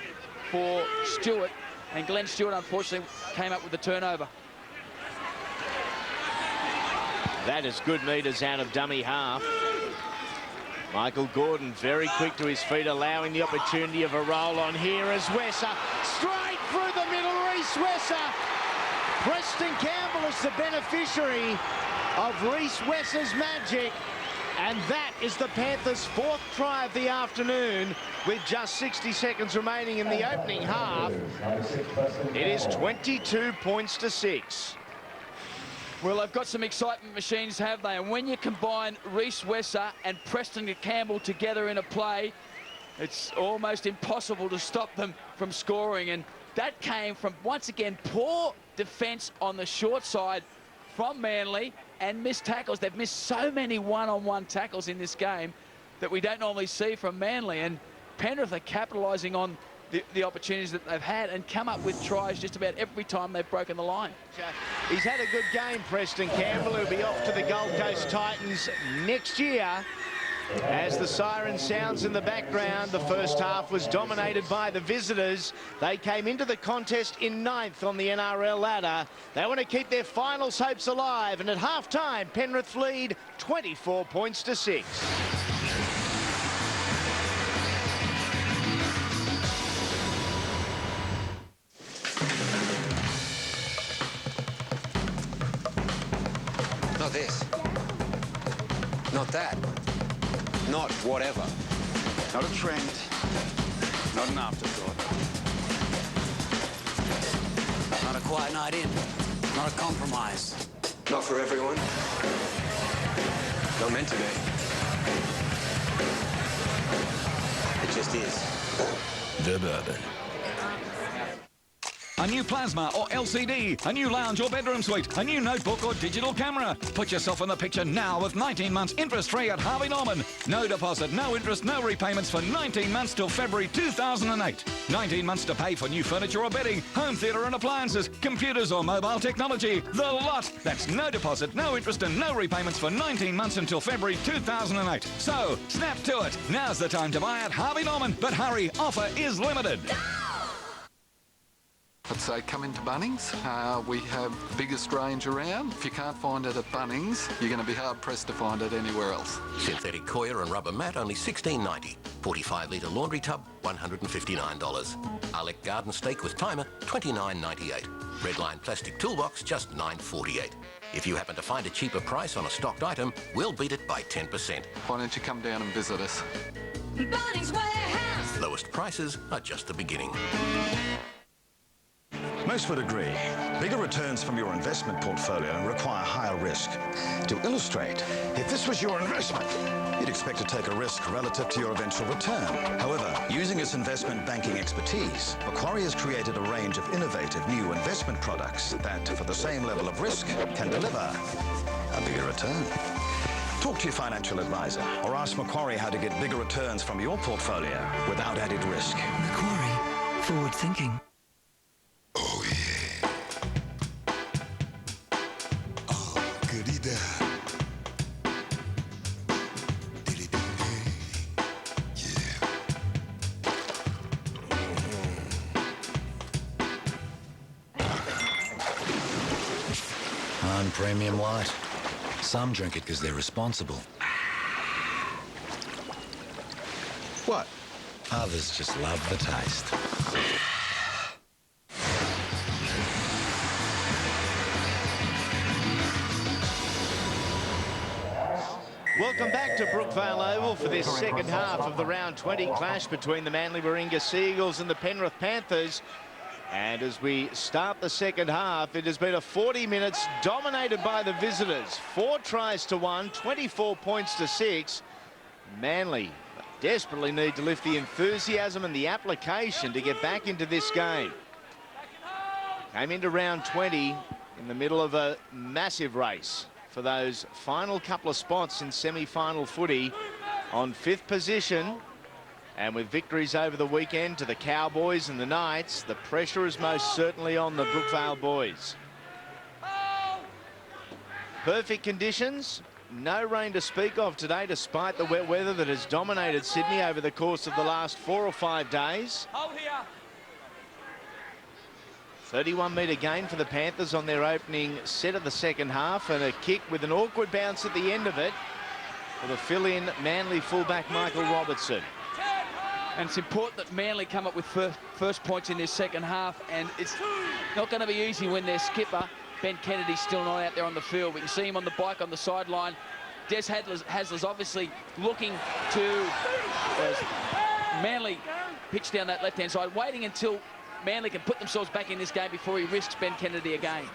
for Stewart, and Glenn Stewart, unfortunately, came up with the turnover. That is good metres out of dummy half. Michael Gordon very quick to his feet, allowing the opportunity of a roll on here as Wesser. Straight through the middle, Reece Wesser. Preston Campbell is the beneficiary of Reece Wesser's magic. And that is the Panthers' 4th try of the afternoon with just 60 seconds remaining in the opening half. It is 22 points to 6. Well, they've got some excitement machines, have they? And when you combine Reece Wesser and Preston Campbell together in a play, it's almost impossible to stop them from scoring. And that came from, once again, poor defence on the short side from Manly and missed tackles. They've missed so many one-on-one tackles in this game that we don't normally see from Manly. And Penrith are capitalising on the opportunities that they've had and come up with tries just about every time they've broken the line. He's had a good game, Preston Campbell, who'll be off to the Gold Coast Titans next year. As the siren sounds in the background, the first half was dominated by the visitors. They came into the contest in 9th on the NRL ladder. They want to keep their finals hopes alive, and at half-time, Penrith lead 24 points to 6. Not this. Not that. Not whatever. Not a trend. Not an afterthought. Not a quiet night in. Not a compromise. Not for everyone. Not meant to be. It just is. The Bourbon. A new plasma or LCD, a new lounge or bedroom suite, a new notebook or digital camera. Put yourself in the picture now with 19 months interest-free at Harvey Norman. No deposit, no interest, no repayments for 19 months till February 2008. 19 months to pay for new furniture or bedding, home theatre and appliances, computers or mobile technology. The lot. That's no deposit, no interest and no repayments for 19 months until February 2008. So, snap to it. Now's the time to buy at Harvey Norman. But hurry, offer is limited. I'd say come into Bunnings. We have the biggest range around. If you can't find it at Bunnings, you're going to be hard-pressed to find it anywhere else. Synthetic coir and rubber mat, only $16.90. 45-litre laundry tub, $159. Alec garden stake with timer, $29.98. Redline plastic toolbox, just $9.48. If you happen to find a cheaper price on a stocked item, we'll beat it by 10%. Why don't you come down and visit us? Bunnings Warehouse. Lowest prices are just the beginning. Most would agree. Bigger returns from your investment portfolio require higher risk. To illustrate, if this was your investment, you'd expect to take a risk relative to your eventual return. However, using its investment banking expertise, Macquarie has created a range of innovative new investment products that, for the same level of risk, can deliver a bigger return. Talk to your financial advisor or ask Macquarie how to get bigger returns from your portfolio without added risk. Macquarie, forward thinking. Oh, yeah. Oh, goody da. I'm premium light. Some drink it because they're responsible. What? Others just love the taste. Welcome back to Brookvale Oval for this second half of the round 20 clash between the Manly Warringah Seagulls and the Penrith Panthers. And as we start the second half, it has been a 40 minutes dominated by the visitors. 4 tries to 1, 24 points to 6. Manly desperately need to lift the enthusiasm and the application to get back into this game. Came into round 20 in the middle of a massive race for those final couple of spots in semi-final footy, on 5th position. And with victories over the weekend to the Cowboys and the Knights, the pressure is most certainly on the Brookvale boys. Perfect conditions. No rain to speak of today, despite the wet weather that has dominated Sydney over the course of the last 4 or 5 days. 31-metre gain for the Panthers on their opening set of the second half, and a kick with an awkward bounce at the end of it for the fill-in Manly fullback Michael Robertson. And it's important that Manly come up with first points in this second half, and it's not going to be easy when their skipper, Ben Kennedy's still not out there on the field. We can see him on the bike on the sideline. Des Hasler's obviously looking to Manly pitch down that left-hand side, waiting until Manly can put themselves back in this game before he risks Ben Kennedy again.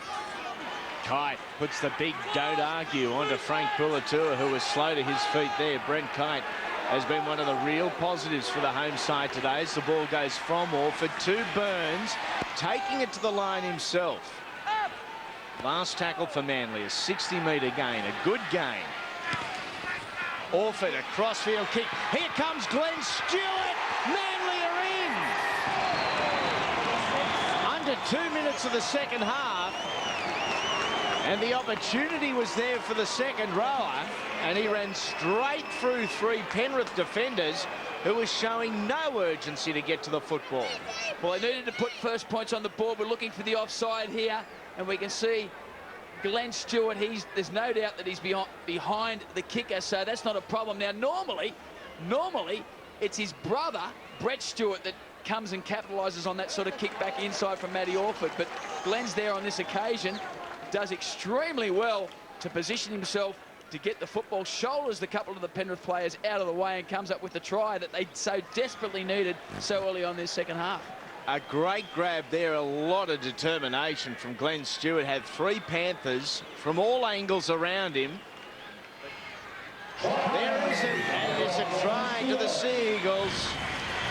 Kite puts the big don't argue onto Frank Pullatua, who was slow to his feet there. Brent Kite has been one of the real positives for the home side today as the ball goes from Orford to Burns, taking it to the line himself. Last tackle for Manly, a 60-metre gain, a good gain. Orford, a crossfield kick. Here comes Glenn Stewart. Manly are in. Under 2 minutes of the second half. And the opportunity was there for the second rower. And he ran straight through 3 Penrith defenders who were showing no urgency to get to the football. Well, they needed to put first points on the board. We're looking for the offside here. And we can see Glenn Stewart, there's no doubt that he's behind the kicker, so that's not a problem. Now, normally, it's his brother, Brett Stewart, that comes and capitalises on that sort of kick back inside from Matty Orford. But Glenn's there on this occasion, does extremely well to position himself to get the football, shoulders the couple of the Penrith players out of the way, and comes up with the try that they so desperately needed so early on this second half. A great grab there, a lot of determination from Glenn Stewart. Had 3 Panthers from all angles around him. There is it, and there's a try to the Seagulls.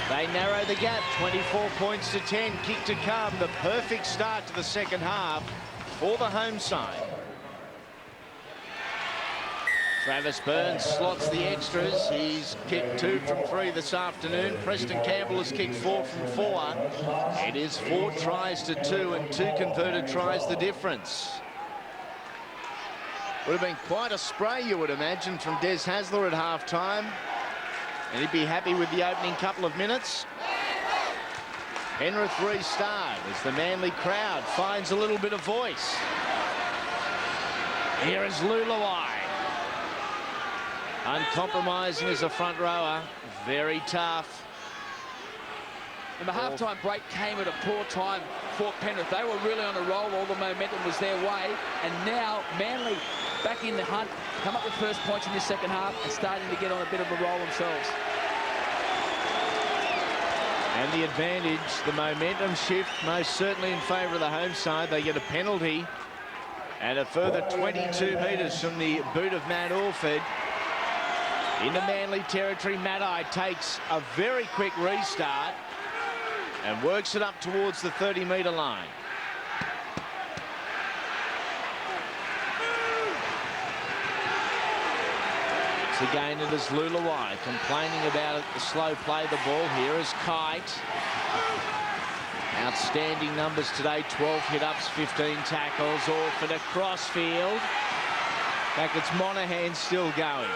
They narrow the gap, 24 points to 10. Kick to come, the perfect start to the second half for the home side. Travis Burns slots the extras. He's kicked 2 from 3 this afternoon. Preston Campbell has kicked 4 from 4. It is 4 tries to 2 and 2 converted tries the difference. Would have been quite a spray, you would imagine, from Des Hasler at half-time. And he'd be happy with the opening couple of minutes. Penrith restart as the Manly crowd finds a little bit of voice. Here is Luluai. Uncompromising as a front rower, very tough. And the half-time break came at a poor time for Penrith. They were really on a roll, all the momentum was their way, and now Manly back in the hunt, come up with first points in this second half and starting to get on a bit of a roll themselves. And the advantage, the momentum shift, most certainly in favour of the home side. They get a penalty. And a further 22 metres from the boot of Matt Orford. Into Manly territory, Maddai takes a very quick restart and works it up towards the 30-metre line. Once again, it is Lulawai complaining about the slow play of the ball. Here is Kite. Outstanding numbers today, 12 hit-ups, 15 tackles, Orford across field. In fact, it's Monahan still going.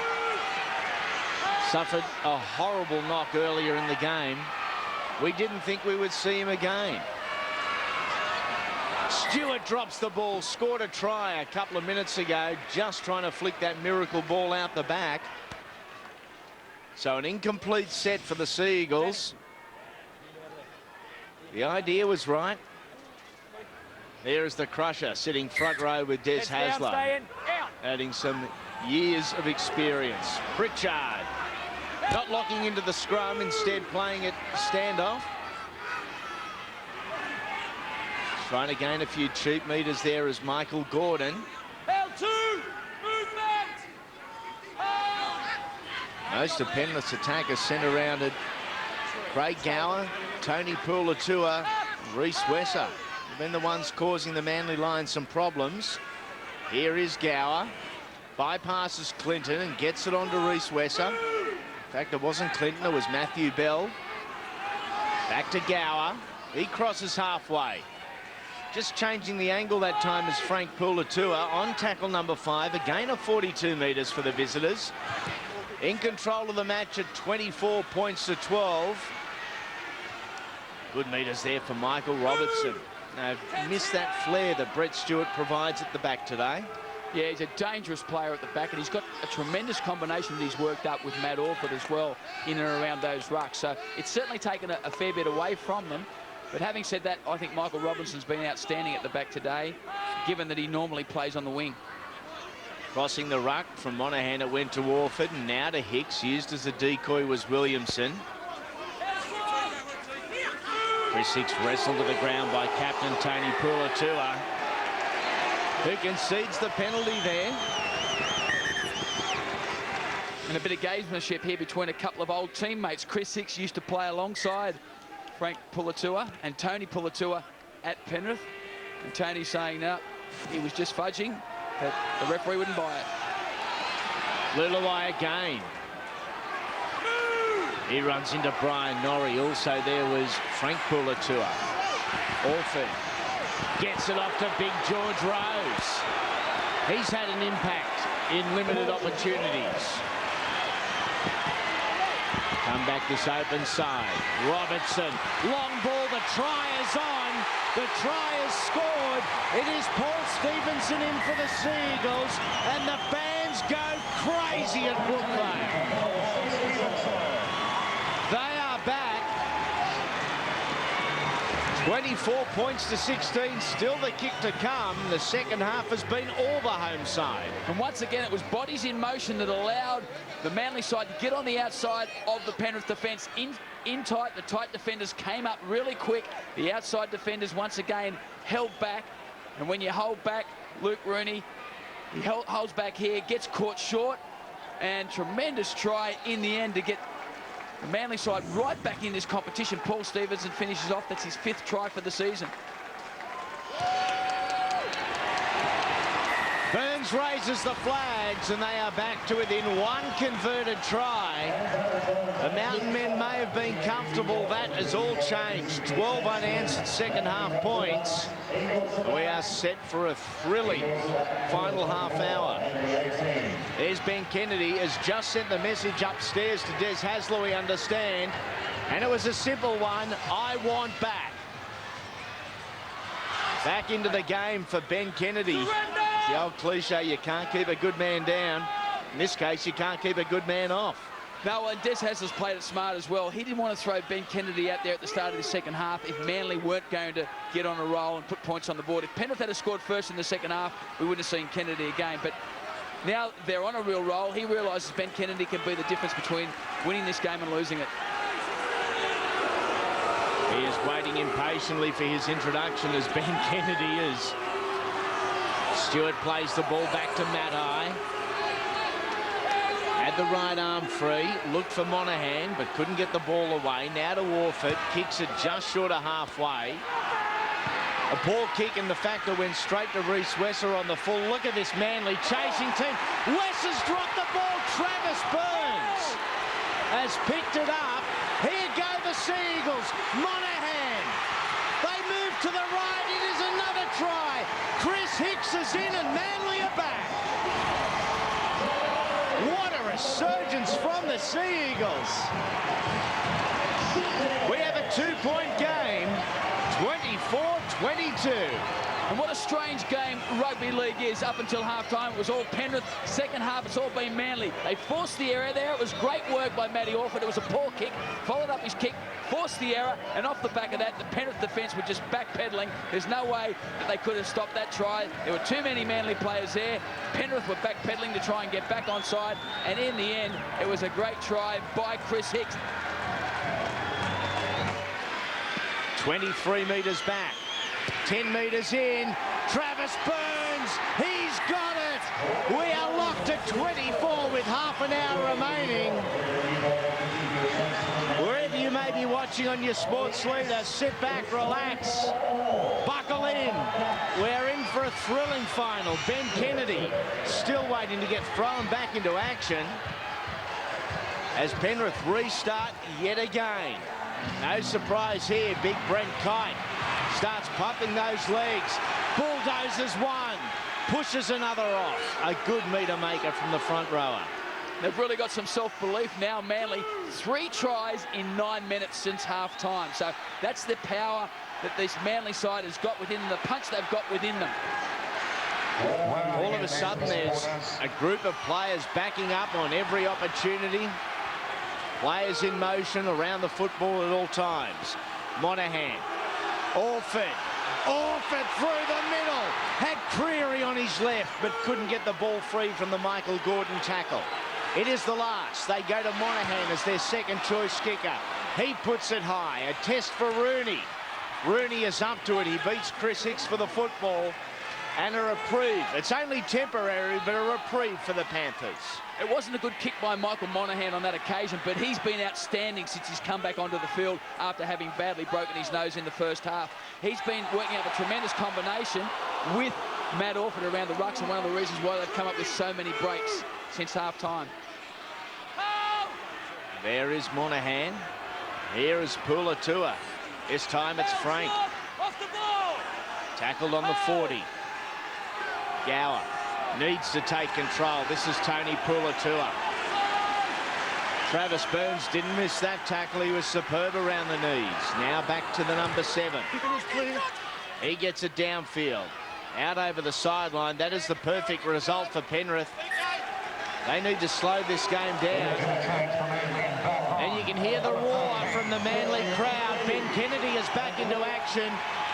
Suffered a horrible knock earlier in the game. We didn't think we would see him again. Stewart drops the ball, scored a try a couple of minutes ago, just trying to flick that miracle ball out the back. So an incomplete set for the Sea Eagles. The idea was right. There is the Crusher sitting front row with Des Hasler, adding some years of experience. Pritchard not locking into the scrum, instead playing it standoff. Trying to gain a few cheap metres there is Michael Gordon. L2, movement! Most of Penrith's attackers sent around it. Craig Gower, Tony Puletua, Reece Wesser have been the ones causing the Manly line some problems. Here is Gower. Bypasses Clinton and gets it onto Reece Wesser. In fact, it wasn't Clinton, it was Matthew Bell. Back to Gower. He crosses halfway. Just changing the angle that time is Frank Puletua on tackle number 5. A gain of 42 metres for the visitors. In control of the match at 24 points to 12. Good metres there for Michael Robertson. They've missed that flair that Brett Stewart provides at the back today. Yeah, he's a dangerous player at the back, and he's got a tremendous combination that he's worked up with Matt Orford as well in and around those rucks. So it's certainly taken a fair bit away from them. But having said that, I think Michael Robinson's been outstanding at the back today, given that he normally plays on the wing. Crossing the ruck from Monahan, it went to Orford, and now to Hicks. Used as a decoy was Williamson. Chris Hicks wrestled to the ground by captain Tony Puletua, who concedes the penalty there. And a bit of gamesmanship here between a couple of old teammates. Chris Hicks used to play alongside Frank Puletua and Tony Puletua at Penrith. And Tony saying, no, he was just fudging, but the referee wouldn't buy it. Lulawai again. He runs into Brian Norrie. Also there was Frank Puletua. Orford gets it off to Big George Rose. He's had an impact in limited opportunities. Come back this open side. Robertson, long ball, the try is on. The try is scored. It is Paul Stevenson in for the Sea Eagles, and the fans go crazy at Brookvale. They are back. 24 points to 16, still the kick to come. The second half has been all the home side. And once again, it was bodies in motion that allowed the Manly side to get on the outside of the Penrith defence. In tight, the tight defenders came up really quick. The outside defenders once again held back. And when you hold back, Luke Rooney, he holds back here, gets caught short. And tremendous try in the end to get the Manly side right back in this competition. Paul Stevenson finishes off. That's his 5th try for the season. Burns raises the flags, and they are back to within one converted try. The Mountain Men may have been comfortable. That has all changed. 12 unanswered second half points. We are set for a thrilling final half hour. There's Ben Kennedy, has just sent the message upstairs to Des Hasler, we understand. And it was a simple one. I want back. Back into the game for Ben Kennedy. The old cliche, you can't keep a good man down. In this case, you can't keep a good man off. No, and Des Hasler's played it smart as well. He didn't want to throw Ben Kennedy out there at the start of the second half if Manly weren't going to get on a roll and put points on the board. If Penrith had scored first in the second half, we wouldn't have seen Kennedy again. But now they're on a real roll. He realises Ben Kennedy can be the difference between winning this game and losing it. is waiting impatiently for his introduction as Ben Kennedy is. Stewart plays the ball back to Matai. Had the right arm free, looked for Monahan, but couldn't get the ball away. Now to Warford, kicks it just short of halfway. A poor kick, and the factor went straight to Reece Wesser on the full. Look at this Manly chasing team. Wesser's dropped the ball. Travis Burns has picked it up. Here go the Seagulls. Monahan. They move to the right. It is another try. Chris Hicks is in and Manly are back. What a resurgence from the Sea Eagles. We have a 2-point game, 24-22. And what a strange game rugby league is. Up until half-time, it was all Penrith. Second half, it's all been Manly. They forced the error there. It was great work by Matty Orford. It was a poor kick. Followed up his kick, forced the error, and off the back of that, the Penrith defence were just backpedaling. There's no way that they could have stopped that try. There were too many Manly players there. Penrith were backpedaling to try and get back onside, and in the end, it was a great try by Chris Hicks. 23 metres back. 10 metres in. Travis Burns. He's got it. We are locked at 24 with half an hour remaining. Wherever you may be watching on your sports leader, sit back, relax, buckle in. We're in for a thrilling final. Ben Kennedy still waiting to get thrown back into action as Penrith restart yet again. No surprise here. Big Brent Kite starts pumping those legs. Bulldozes one. Pushes another off. A good meter maker from the front rower. They've really got some self-belief now, Manly. 3 tries in 9 minutes since half-time. So that's the power that this Manly side has got within them, the punch they've got within them. All of a sudden, there's a group of players backing up on every opportunity. Players in motion around the football at all times. Monahan. Orford. Orford through the middle. Had Creary on his left, but couldn't get the ball free from the Michael Gordon tackle. It is the last. They go to Monahan as their second choice kicker. He puts it high. A test for Rooney. Rooney is up to it. He beats Chris Hicks for the football. And a reprieve. It's only temporary, but a reprieve for the Panthers. It wasn't a good kick by Michael Monahan on that occasion, but he's been outstanding since he's come back onto the field after having badly broken his nose in the first half. He's been working up a tremendous combination with Matt Orford around the rucks, and one of the reasons why they've come up with so many breaks since half-time. There is Monahan. Here is Pulatua. This time it's Frank. Tackled on the 40. Gower needs to take control. This is Tony Pulatua. Travis Burns didn't miss that tackle. He was superb around the knees. Now back to the number 7. He gets it downfield. Out over the sideline. That is the perfect result for Penrith. They need to slow this game down. And you can hear the roar from the Manly crowd. Ben Kennedy is back into action.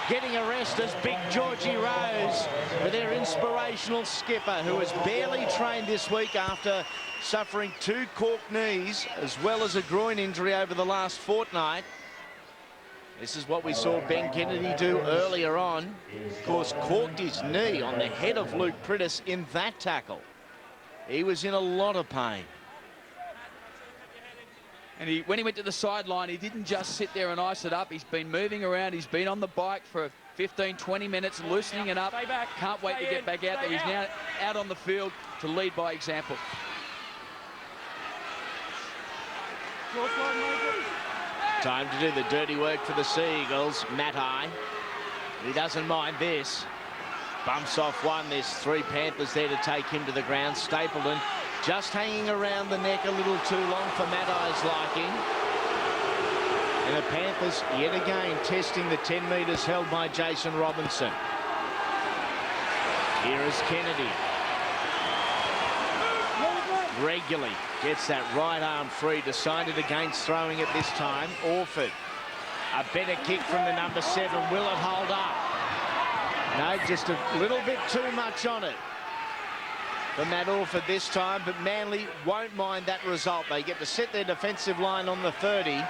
Getting a rest as Big Georgie Rose for their inspirational skipper, who has barely trained this week after suffering 2 corked knees as well as a groin injury over the last fortnight. This is what we saw Ben Kennedy do earlier on. Of course, corked his knee on the head of Luke Prittis in that tackle. He was in a lot of pain. And when he went to the sideline, he didn't just sit there and ice it up. He's been moving around. He's been on the bike for 15, 20 minutes, loosening it up. Can't wait to get back out there. He's now out on the field to lead by example. Time to do the dirty work for the Sea Eagles. Matai. He doesn't mind this. Bumps off one. There's 3 Panthers there to take him to the ground. Stapleton just hanging around the neck a little too long for Matai's liking. And the Panthers yet again testing the 10 metres held by Jason Robinson. Here is Kennedy. Regularly gets that right arm free. Decided against throwing it this time. Orford. A better kick from the number 7. Will it hold up? No, just a little bit too much on it for Matt Orford this time, but Manly won't mind that result. They get to set their defensive line on the 30.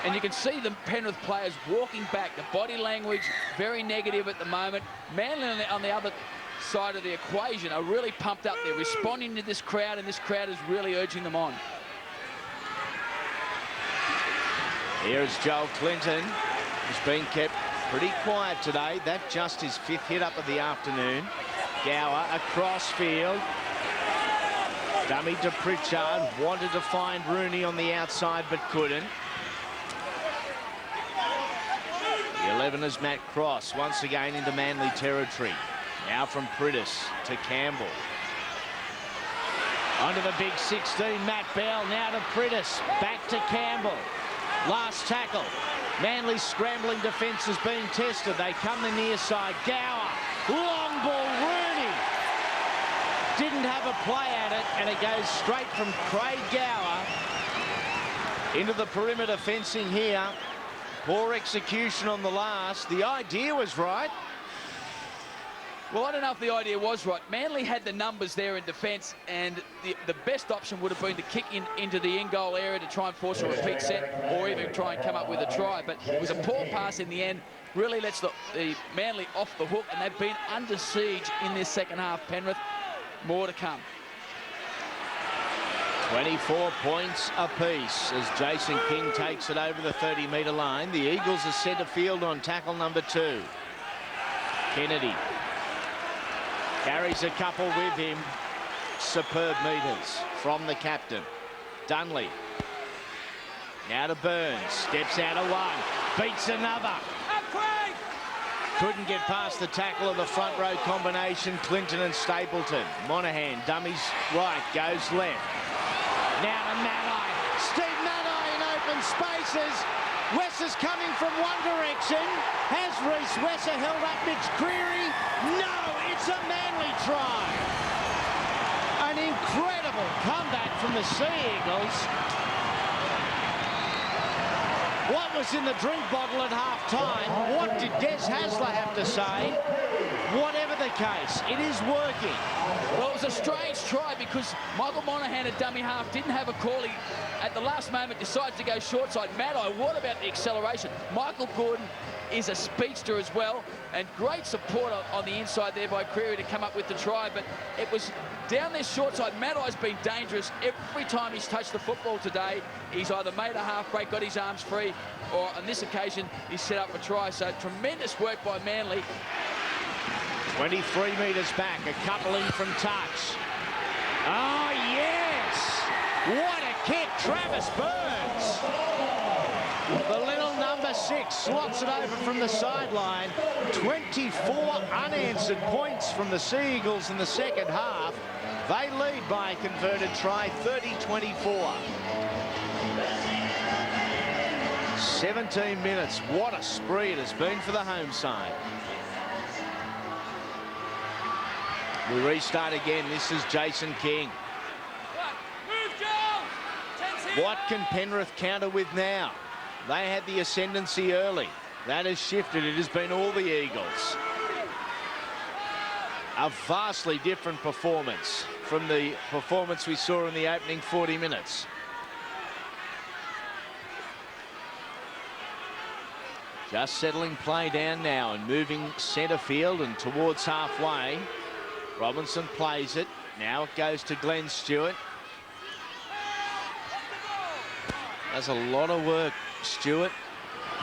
And you can see the Penrith players walking back. The body language, very negative at the moment. Manly on the other side of the equation are really pumped up. They're responding to this crowd, and this crowd is really urging them on. Here's Joel Clinton. He's been kept pretty quiet today. That just his 5th hit up of the afternoon. Gower across field. Dummy to Pritchard. Wanted to find Rooney on the outside but couldn't. The 11 is Matt Cross once again into Manly territory. Now from Prittis to Campbell. Onto the big 16, Matt Bell. Now to Prittis. Back to Campbell. Last tackle. Manly's scrambling defence is being tested. They come the near side. Gower. Long ball. Rooney. Didn't have a play at it, and it goes straight from Craig Gower into the perimeter fencing here. Poor execution on the last. The idea was right. Well, I don't know if the idea was right. Manly had the numbers there in defence, and the best option would have been to kick into the in-goal area to try and force a repeat set, or even try and come up with a try. But it was a poor pass in the end. Really lets the Manly off the hook, and they've been under siege in this second half, Penrith. More to come. 24 points apiece as Jason King takes it over the 30-metre line. The Eagles are centre field on tackle number 2. Kennedy carries a couple with him. Superb metres from the captain. Dunley. Now to Burns. Steps out of one. Beats another. Couldn't get past the tackle of the front row combination. Clinton and Stapleton. Monahan dummies right. Goes left. Now to Matai. Steve Matai in open spaces. Wesser's coming from one direction. Has Reece Wesser held up Mitch Creary? No, it's a Manly try. An incredible comeback from the Sea Eagles. What was in the drink bottle at half-time? What did Des Hasler have to say? Whatever the case, it is working. Well, it was a strange try because Michael Monahan at dummy half didn't have a call. He, at the last moment, decides to go short side. Matai, what about the acceleration? Michael Gordon is a speedster as well, and great support on the inside there by Creary to come up with the try, but it was down this short side. Matai's been dangerous every time he's touched the football today. He's either made a half break, got his arms free, or on this occasion, he's set up a try. So tremendous work by Manly. 23 metres back, a couple in from touch. Oh, yes! What a kick, Travis Burns! The little number 6 slots it over from the sideline. 24 unanswered points from the Sea Eagles in the second half. They lead by a converted try, 30-24. 17 minutes. What a spree it has been for the home side. We restart again. This is Jason King. What can Penrith counter with now? They had the ascendancy early. That has shifted. It has been all the Eagles. A vastly different performance from the performance we saw in the opening 40 minutes. Just settling play down now and moving centre field and towards halfway. Robinson plays it. Now it goes to Glenn Stewart. Does a lot of work, Stewart.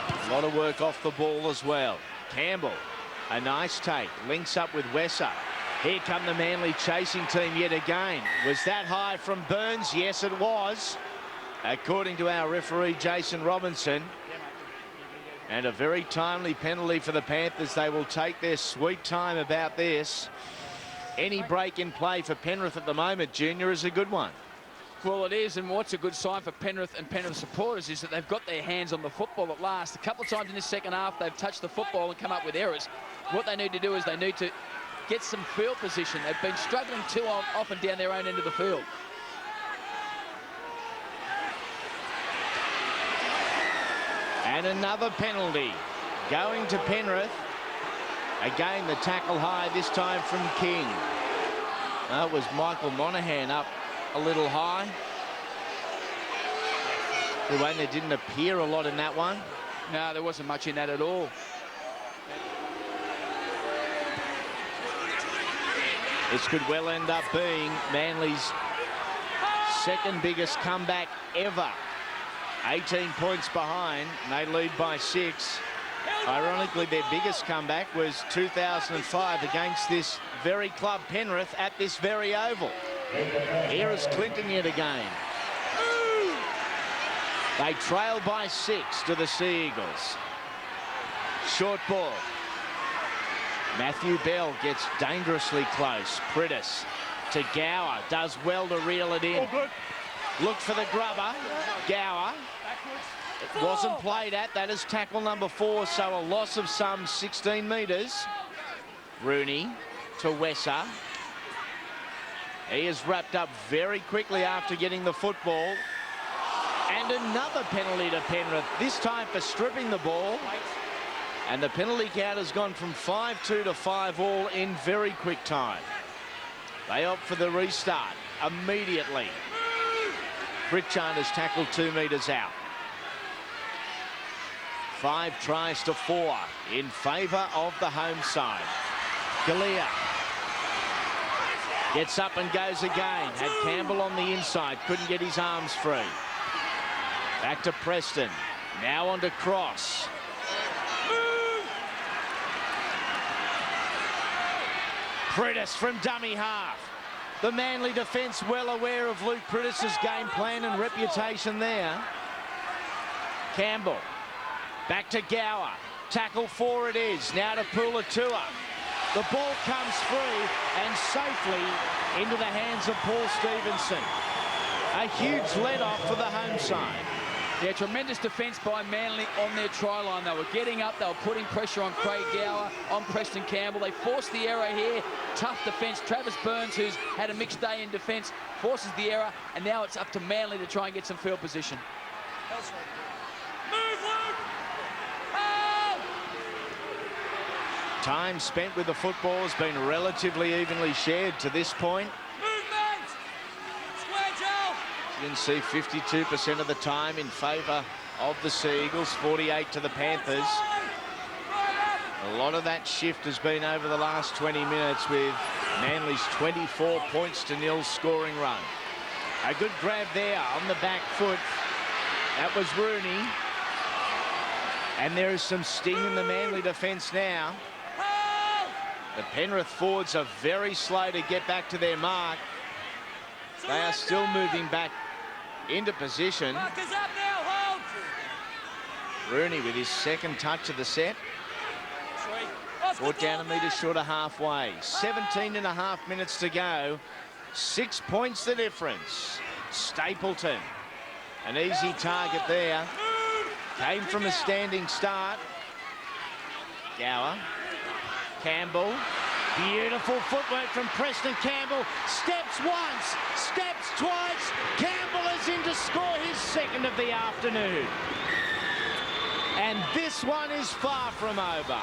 A lot of work off the ball as well. Campbell, a nice take. Links up with Wesser. Here come the Manly chasing team yet again. Was that high from Burns? Yes, it was. According to our referee, Jason Robinson. And a very timely penalty for the Panthers. They will take their sweet time about this. Any break in play for Penrith at the moment, Junior, is a good one. Well, it is, and what's a good sign for Penrith and Penrith supporters is that they've got their hands on the football at last. A couple of times in this second half, they've touched the football and come up with errors. What they need to do is they need to get some field position. They've been struggling too often down their own end of the field. And another penalty going to Penrith. Again, the tackle high, this time from King. That was Michael Monahan up a little high. Wayne, there didn't appear a lot in that one. No, there wasn't much in that at all. This could well end up being Manly's second biggest comeback ever. 18 points behind, and they lead by 6. Ironically, their biggest comeback was 2005 against this very club, Penrith, at this very oval. Here is Clinton yet again. They trail by 6 to the Sea Eagles. Short ball. Matthew Bell gets dangerously close. Priddis to Gower. Does well to reel it in. Look for the grubber. Gower. It wasn't played at. That is tackle number 4, so a loss of some 16 metres. Rooney to Wesser. He is wrapped up very quickly after getting the football. And another penalty to Penrith, this time for stripping the ball. And the penalty count has gone from 5-2 to 5-all in very quick time. They opt for the restart immediately. Pritchard has tackled 2 metres out. 5 tries to 4 in favour of the home side. Galea gets up and goes again. Had Campbell on the inside, couldn't get his arms free. Back to Preston. Now on to Cross. Priddis from dummy half. The Manly defence well aware of Luke Priddis' game plan and reputation there. Campbell. Back to Gower. Tackle 4 it is. Now to Pulatua. The ball comes free and safely into the hands of Paul Stevenson. A huge let-off for the home side. Yeah, tremendous defence by Manly on their try line. They were getting up, they were putting pressure on Craig Gower, on Preston Campbell. They forced the error here. Tough defence. Travis Burns, who's had a mixed day in defence, forces the error, and now it's up to Manly to try and get some field position. Time spent with the football has been relatively evenly shared to this point. You can see 52% of the time in favour of the Sea Eagles, 48 to the Panthers. A lot of that shift has been over the last 20 minutes with Manly's 24 points to 0 scoring run. A good grab there on the back foot. That was Rooney. And there is some sting in the Manly defence now. The Penrith forwards are very slow to get back to their mark. They are still moving back into position. Rooney with his second touch of the set. Brought down a metre short of halfway. 17.5 minutes to go. 6 points the difference. Stapleton. An easy target there. Came from a standing start. Gower. Campbell. Beautiful footwork from Preston Campbell. Steps once, steps twice. Campbell is in to score his second of the afternoon. And this one is far from over.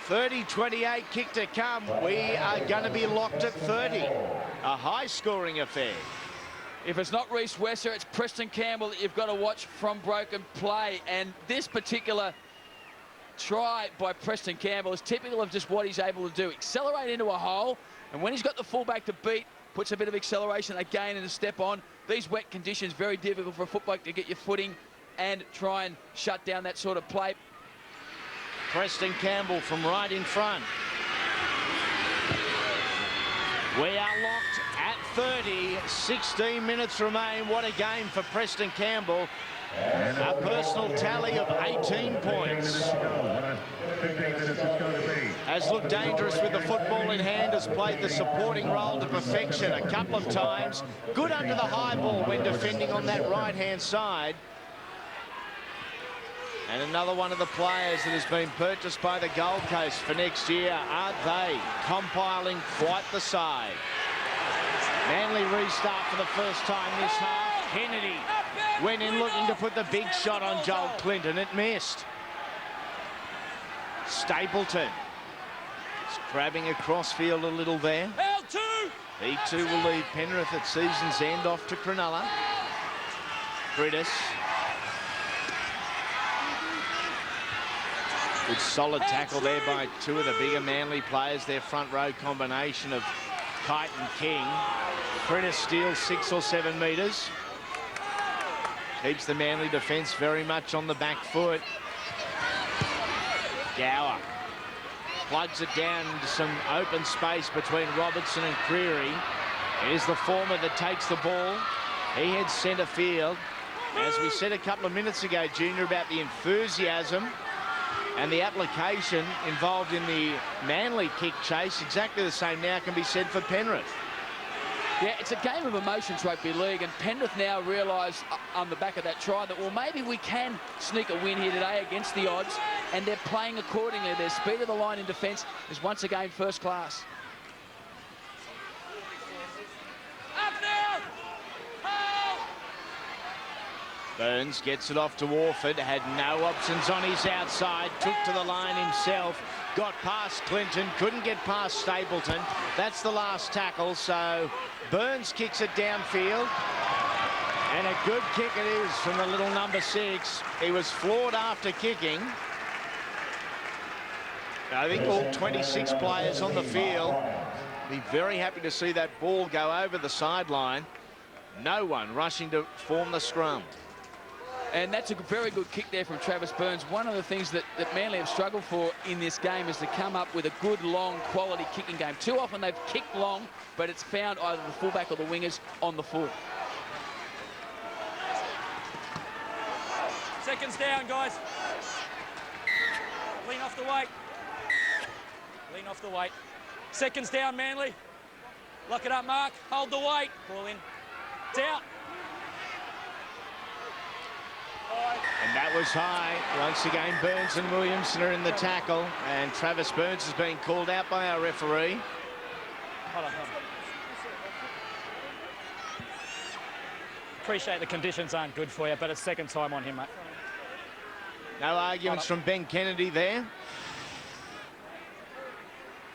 30-28 kick to come. We are going to be locked at 30. A high-scoring affair. If it's not Reece Wesser, it's Preston Campbell that you've got to watch from broken play. And this particular try by Preston Campbell is typical of just what he's able to do. Accelerate into a hole, and when he's got the fullback to beat, puts a bit of acceleration again and a step on. These wet conditions, very difficult for a fullback to get your footing and try and shut down that sort of play. Preston Campbell from right in front. We are locked at 30. 16 minutes remain. What a game for Preston Campbell. A personal tally of 18 points. Has looked dangerous with the football in hand, has played the supporting role to perfection a couple of times. Good under the high ball when defending on that right-hand side. And another one of the players that has been purchased by the Gold Coast for next year. Aren't they compiling quite the side? Manly restart for the first time this half. Kennedy went in looking to put the big shot on Joel Clinton. It missed. Stapleton is grabbing across field a little there. He too will leave Penrith at season's end off to Cronulla. Critis. Good solid tackle there by two of the bigger Manly players. Their front row combination of Kite and King. Critis steals 6 or 7 metres. Keeps the Manly defence very much on the back foot. Gower plugs it down into some open space between Robertson and Creary. Here's the former that takes the ball. He heads centre field. As we said a couple of minutes ago, Junior, about the enthusiasm and the application involved in the Manly kick chase, exactly the same now can be said for Penrith. Yeah, it's a game of emotions, rugby league, and Penrith now realise on the back of that try that, well, maybe we can sneak a win here today against the odds, and they're playing accordingly. Their speed of the line in defence is once again first class. Up now! Burns gets it off to Orford, had no options on his outside, took to the line himself, got past Clinton, couldn't get past Stapleton. That's the last tackle, so Burns kicks it downfield. And a good kick it is from the little number 6. He was floored after kicking. I think all 26 players on the field be very happy to see that ball go over the sideline. No one rushing to form the scrum. And that's a very good kick there from Travis Burns. One of the things that Manly have struggled for in this game is to come up with a good, long, quality kicking game. Too often they've kicked long, but it's found either the fullback or the wingers on the full. Seconds down, guys. Lean off the weight. Lean off the weight. Seconds down, Manly. Lock it up, Mark. Hold the weight. Ball in. It's out. And that was high. Once again, Burns and Williamson are in the tackle, and Travis Burns has been called out by our referee. Hold on. Appreciate the conditions aren't good for you, but it's second time on him, mate. No arguments from Ben Kennedy there.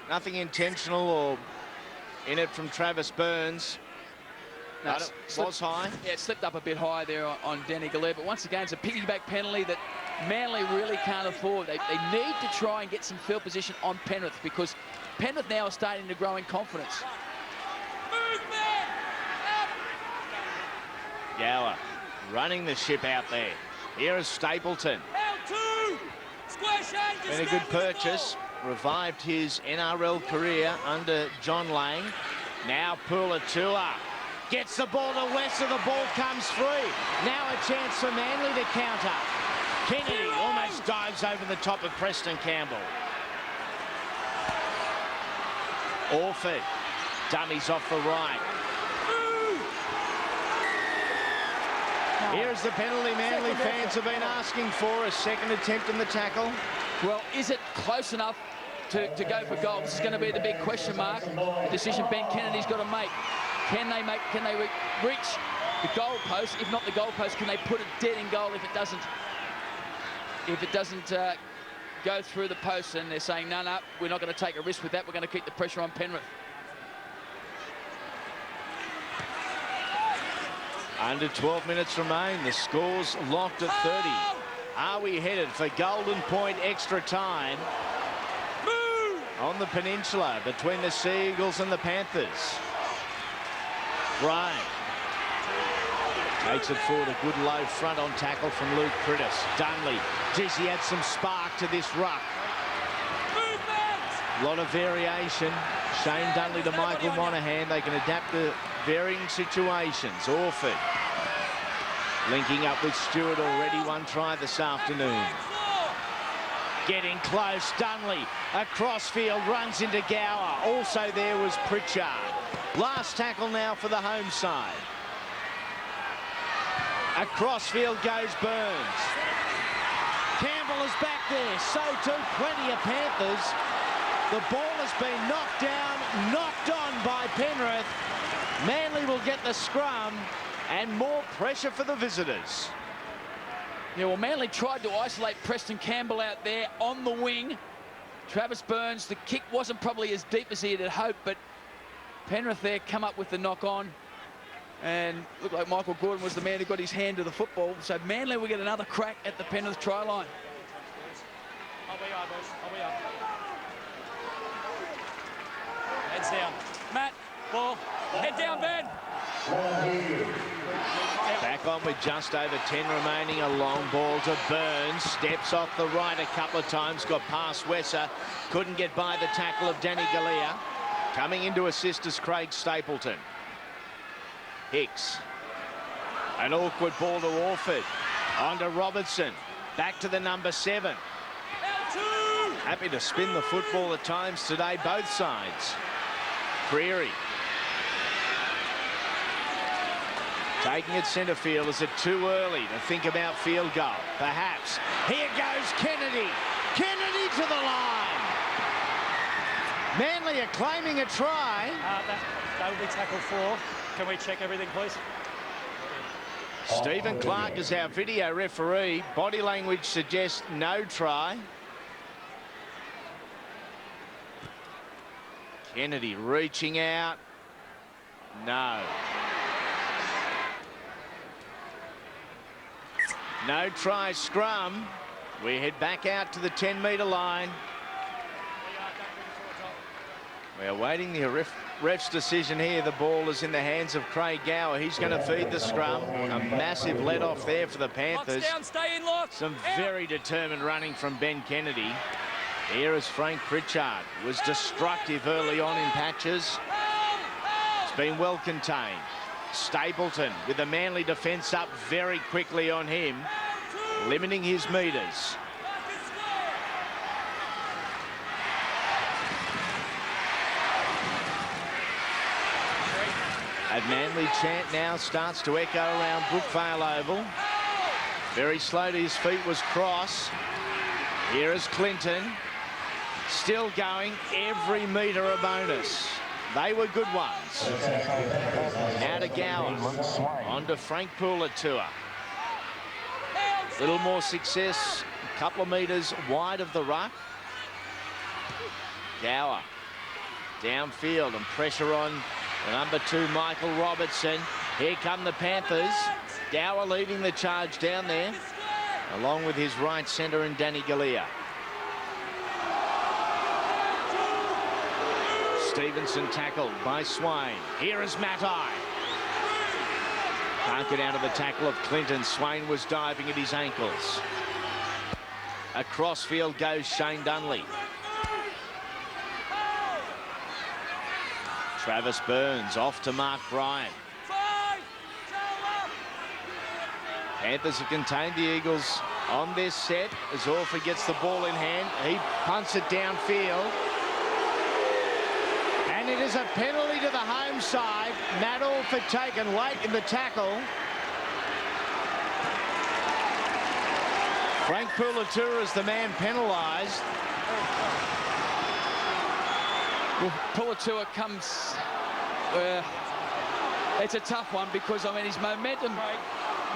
Nothing intentional or in it from Travis Burns. No, But it was high. Yeah, it slipped up a bit high there on Danny Galea, but once again, it's a piggyback penalty that Manly really can't afford. They need to try and get some field position on Penrith, because Penrith now are starting to grow in confidence. Gower running the ship out there. Here is Stapleton. L2! Square change. Been a good purchase. Revived his NRL career under John Lang. Now Pulatua gets the ball to Wester. The ball comes free. Now a chance for Manly to counter. Kennedy almost dives over the top of Preston Campbell. Orford dummies off the right. Here's the penalty Manly fans have been asking for, a second attempt in the tackle. Well, is it close enough to go for goal? This is going to be the big question mark. The decision Ben Kennedy's got to make. Can they reach the goal post? If not the goal post, can they put it dead in goal if it doesn't go through the post? And they're saying, no, we're not going to take a risk with that. We're going to keep the pressure on Penrith. Under 12 minutes remain. The score's locked at 30. Are we headed for Golden Point extra time on the peninsula between the Sea Eagles and the Panthers? Bryant takes it forward. A good low front on tackle from Luke Critis. Dunley. Geez, he had some spark to this ruck. A lot of variation. Shane Dunley to Michael Monaghan. They can adapt to varying situations. Orford linking up with Stewart, already one try this afternoon. Getting close. Dunley across field, runs into Gower. Also there was Pritchard. Last tackle now for the home side. Across field goes Burns. Campbell is back there. So too plenty of Panthers. The ball has been knocked down, knocked on by Penrith. Manly will get the scrum, and more pressure for the visitors. Yeah, well, Manly tried to isolate Preston Campbell out there on the wing. Travis Burns, the kick wasn't probably as deep as he had hoped, but Penrith there come up with the knock-on. And looked like Michael Gordon was the man who got his hand to the football. So Manly will get another crack at the Penrith try line. I'll be up, boys. I'll be up. Heads down. Matt, ball. Head down, Ben. Back on with just over 10 remaining. A long ball to Burns. Steps off the right a couple of times. Got past Wesser. Couldn't get by the tackle of Danny Galea. Coming in to assist is Craig Stapleton. Hicks. An awkward ball to Orford. On to Robertson. Back to the number 7. Happy to spin the football at times today, both sides. Creary. Taking it centre field. Is it too early to think about field goal? Perhaps. Here goes Kennedy. Kennedy to the line. Manly are claiming a try. That will be tackle 4. Can we check everything, please? Stephen Clark is our video referee. Body language suggests no try. Kennedy reaching out. No. No try scrum. We head back out to the 10-metre line. We're awaiting the ref's decision here. The ball is in the hands of Craig Gower. He's going to feed the scrum. A massive let-off there for the Panthers. Locks down, stay in, lock. Some very determined running from Ben Kennedy. Here is Frank Pritchard. Was destructive early on in patches. It's been well contained. Stapleton with the Manly defence up very quickly on him, limiting his metres. A Manly chant now starts to echo around Brookvale Oval. Very slow to his feet was Cross. Here is Clinton. Still going, every metre a bonus. They were good ones. Now to Gower. On to Frank Pulatua. Little more success. A couple of metres wide of the ruck. Gower. Downfield and pressure on the number 2, Michael Robertson. Here come the Panthers. Gower leading the charge down there, along with his right centre and Danny Galea. Stevenson tackled by Swain. Here is Matai. Can't get out of the tackle of Clinton. Swain was diving at his ankles. Across field goes Shane Dunley. Travis Burns off to Mark Bryant. Panthers have contained the Eagles on this set as Orford gets the ball in hand. He punts it downfield. And it is a penalty to the home side. Matt Orford taken late in the tackle. Frank Pulatura is the man penalised. Well, Pulatua comes... it's a tough one because, I mean, his momentum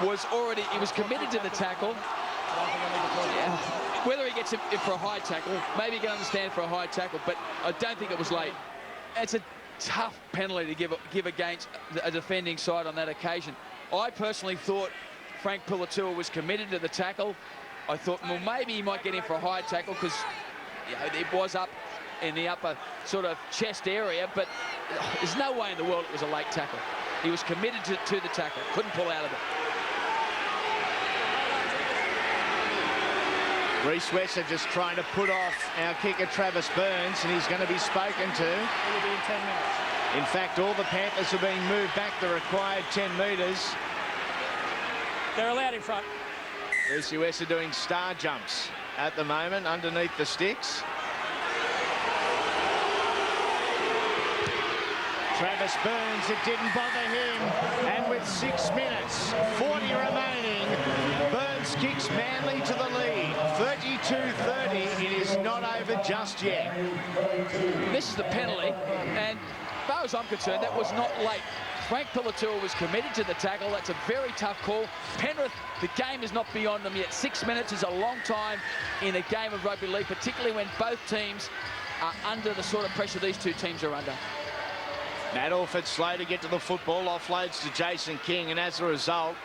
was already... He was committed to the tackle. Yeah. Whether he gets it for a high tackle, maybe you can understand for a high tackle, but I don't think it was late. It's a tough penalty to give against a defending side on that occasion. I personally thought Frank Pulatua was committed to the tackle. I thought, well, maybe he might get in for a high tackle because it was up in the upper sort of chest area, but there's no way in the world it was a late tackle. He was committed to the tackle, couldn't pull out of it. Reece Wesser just trying to put off our kicker Travis Burns, and he's going to be spoken to. It will be in 10 minutes. In fact, all the Panthers are being moved back the required 10 metres. They're allowed in front. Reece Wesser doing star jumps at the moment underneath the sticks. Travis Burns, it didn't bother him. And with 6 minutes, 40 remaining, Burns kicks Manly to the lead. 32-30, it is not over just yet. This is the penalty, and as far as I'm concerned, that was not late. Frank Pulatua was committed to the tackle. That's a very tough call. Penrith, the game is not beyond them yet. 6 minutes is a long time in a game of rugby league, particularly when both teams are under the sort of pressure these two teams are under. Matt Orford slow to get to the football, offloads to Jason King, and as a result,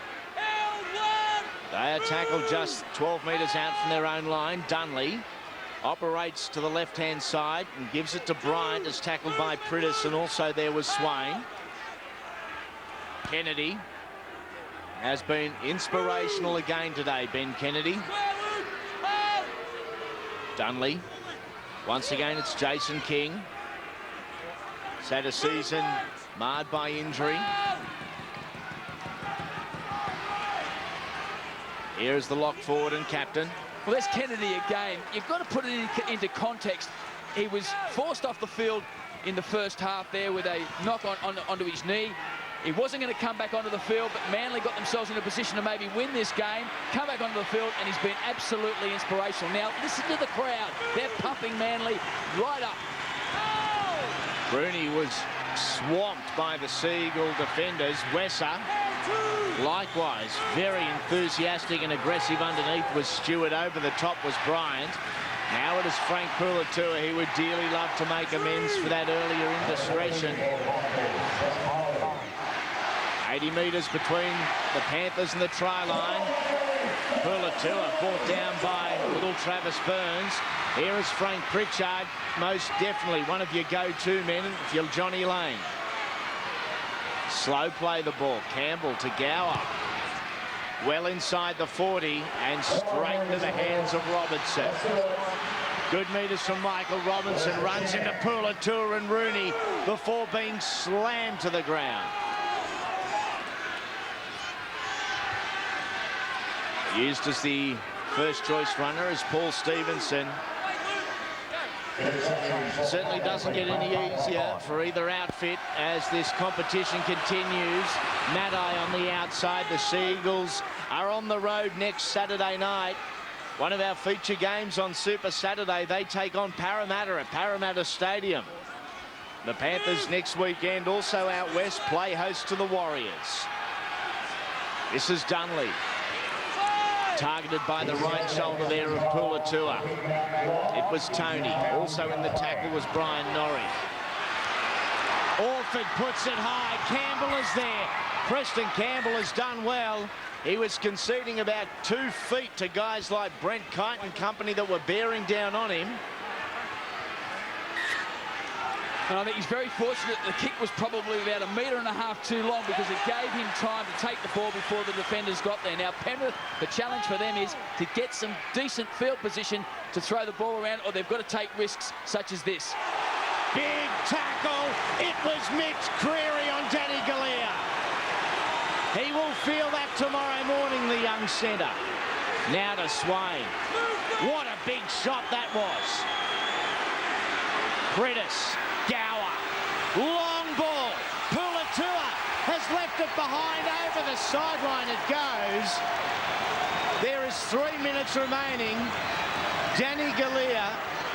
they are tackled just 12 metres out from their own line. Dunley operates to the left-hand side and gives it to Bryant, as tackled by Priddis, and also there was Swain. Kennedy has been inspirational again today, Ben Kennedy. Dunley. Once again, it's Jason King. He's had a season marred by injury. Here's the lock forward and captain. Well, there's Kennedy again. You've got to put it into context. He was forced off the field in the first half there with a knock onto his knee. He wasn't going to come back onto the field, but Manly got themselves in a position to maybe win this game, come back onto the field, and he's been absolutely inspirational. Now, listen to the crowd. They're pumping Manly right up. Rooney was swamped by the Seagull defenders. Wesser, likewise, very enthusiastic and aggressive underneath was Stewart. Over the top was Bryant. Now it is Frank Pulatua. He would dearly love to make amends for that earlier indiscretion. 80 metres between the Panthers and the try line. Pulatua brought down by little Travis Burns. Here is Frank Pritchard, most definitely one of your go-to men if you're Johnny Lane. Slow play the ball. Campbell to Gower. Well inside the 40 and straight into the hands of Robertson. Good metres from Michael Robinson. Runs into Pulatua and Rooney before being slammed to the ground. Used as the first choice runner is Paul Stevenson. Certainly doesn't get any easier for either outfit as this competition continues. Maddai on the outside. The Seagulls are on the road next Saturday night. One of our feature games on Super Saturday. They take on Parramatta at Parramatta Stadium. The Panthers next weekend, also out west, play host to the Warriors. This is Dunley. Targeted by the right shoulder there of Pulatua. It was Tony. Also in the tackle was Brian Norrie. Orford puts it high. Campbell is there. Preston Campbell has done well. He was conceding about 2 feet to guys like Brent Kite and company that were bearing down on him. And I think he's very fortunate the kick was probably about 1.5 meters too long, because it gave him time to take the ball before the defenders got there. Now, Penrith, the challenge for them is to get some decent field position to throw the ball around, or they've got to take risks such as this. Big tackle. It was Mitch Creary on Danny Galea. He will feel that tomorrow morning, the young centre. Now to Swain. What a big shot that was. Priddis. Gower. Long ball. Pulatua has left it behind. Over the sideline it goes. There is 3 minutes remaining. Danny Galea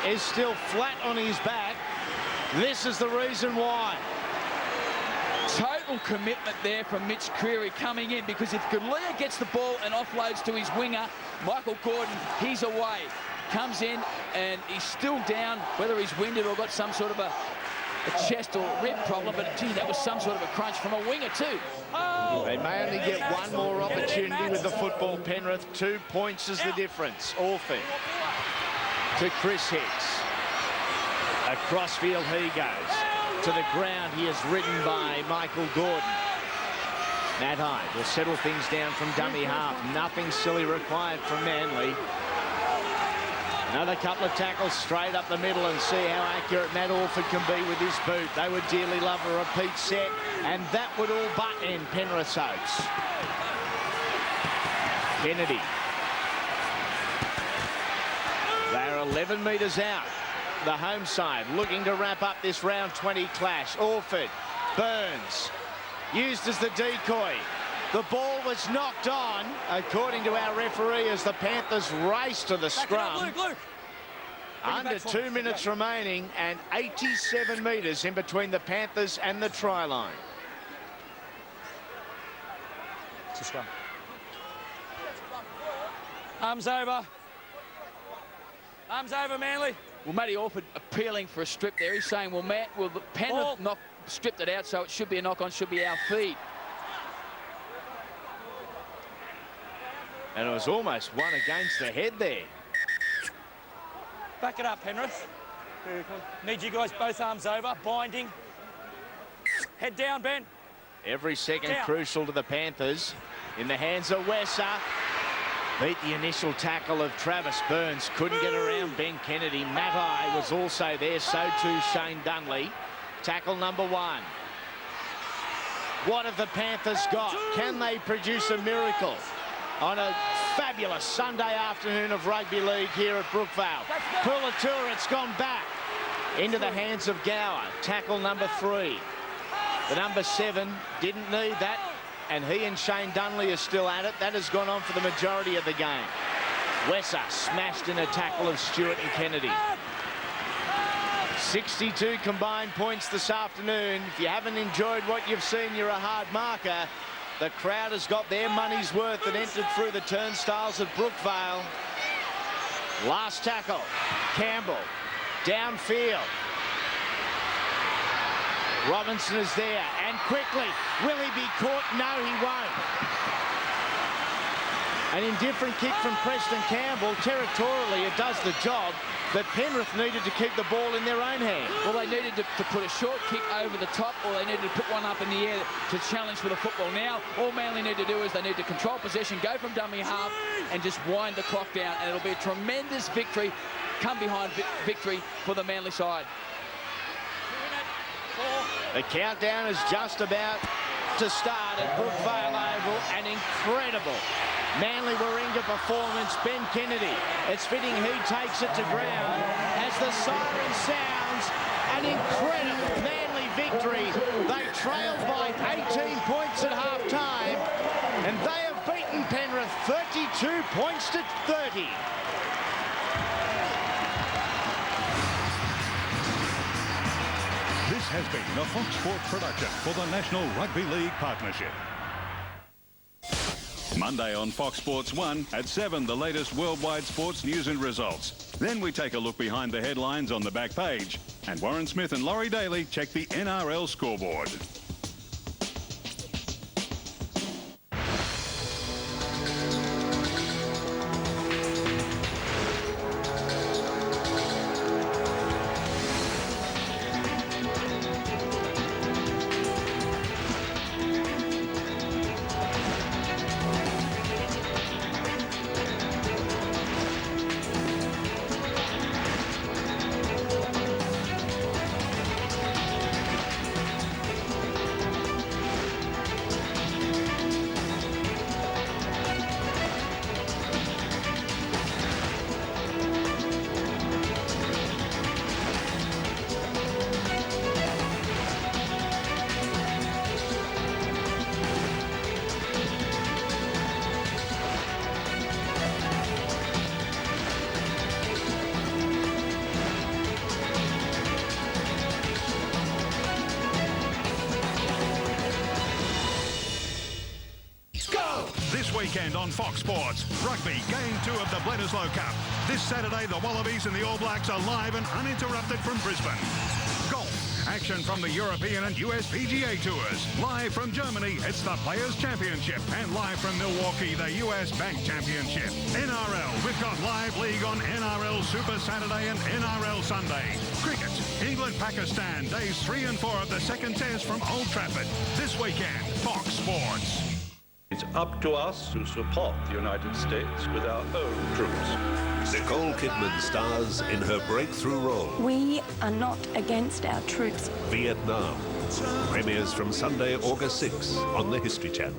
is still flat on his back. This is the reason why. Total commitment there from Mitch Creary coming in, because if Galea gets the ball and offloads to his winger, Michael Gordon, he's away. Comes in and he's still down, whether he's winded or got some sort of a chest or rib problem, but gee, that was some sort of a crunch from a winger too. Oh! They may only get one more opportunity with the football, Penrith. 2 points is the difference. Orford to Chris Hicks. Across field he goes. To the ground he is ridden by Michael Gordon. Matt Hyde will settle things down from dummy half. Nothing silly required from Manly. Another couple of tackles straight up the middle, and see how accurate Matt Orford can be with his boot. They would dearly love a repeat set, and that would all but end Penrith's hopes. Kennedy. They're 11 metres out. The home side looking to wrap up this round 20 clash. Orford, Burns, used as the decoy. The ball was knocked on, according to our referee, as the Panthers race to the scrum. Under 2 minutes remaining and 87 metres in between the Panthers and the try line. It's a scrum. Arms over. Arms over, Manly. Well, Matty Orford appealing for a strip there. He's saying, well, Matt, well, the Penrith stripped it out, so it should be a knock-on, should be our feed. And it was almost one against the head there. Back it up, Penrith. Need you guys both arms over, binding. Head down, Ben. Every second Down. crucial to the Panthers. In the hands of Wesser. Beat the initial tackle of Travis Burns. Couldn't get around Ben Kennedy. Matai was also there, so too Shane Dunley. Tackle number 1. What have the Panthers got? Can they produce a miracle on a fabulous Sunday afternoon of rugby league here at Brookvale? Pulatura, it's gone back into the hands of Gower. Tackle number 3. The number 7 didn't need that, and he and Shane Dunley are still at it. That has gone on for the majority of the game. Wesser smashed in a tackle of Stewart and Kennedy. 62 combined points this afternoon. If you haven't enjoyed what you've seen, you're a hard marker. The crowd has got their money's worth and entered through the turnstiles at Brookvale. Last tackle, Campbell, downfield. Robinson is there, and quickly, will he be caught? No, he won't. An indifferent kick from Preston Campbell. Territorially, it does the job, but Penrith needed to keep the ball in their own hand. Well, they needed to put a short kick over the top, or they needed to put one up in the air to challenge for the football. Now, all Manly need to do is they need to control possession, go from dummy half, and just wind the clock down, and it'll be a tremendous victory, come behind victory for the Manly side. The countdown is just about to start at Brookvale Oval. An incredible Manly Warringah performance. Ben Kennedy, it's fitting he takes it to ground as the siren sounds. An incredible Manly victory. They trailed by 18 points at half-time, and they have beaten Penrith 32 points to 30. This has been a Fox Sports production for the National Rugby League Partnership. Monday on Fox Sports 1 at 7, the latest worldwide sports news and results. Then we take a look behind the headlines on the back page. And Warren Smith and Laurie Daly check the NRL scoreboard. Weekend on Fox Sports. Rugby, Game 2 of the Bledisloe Cup. This Saturday, the Wallabies and the All Blacks are live and uninterrupted from Brisbane. Golf, action from the European and US PGA Tours. Live from Germany, it's the Players' Championship. And live from Milwaukee, the US Bank Championship. NRL, we've got live league on NRL Super Saturday and NRL Sunday. Cricket, England-Pakistan, days 3 and 4 of the second test from Old Trafford. This weekend, Fox Sports. It's up to us to support the United States with our own troops. Nicole Kidman stars in her breakthrough role. We are not against our troops. Vietnam. Premieres from Sunday, August 6 on the History Channel.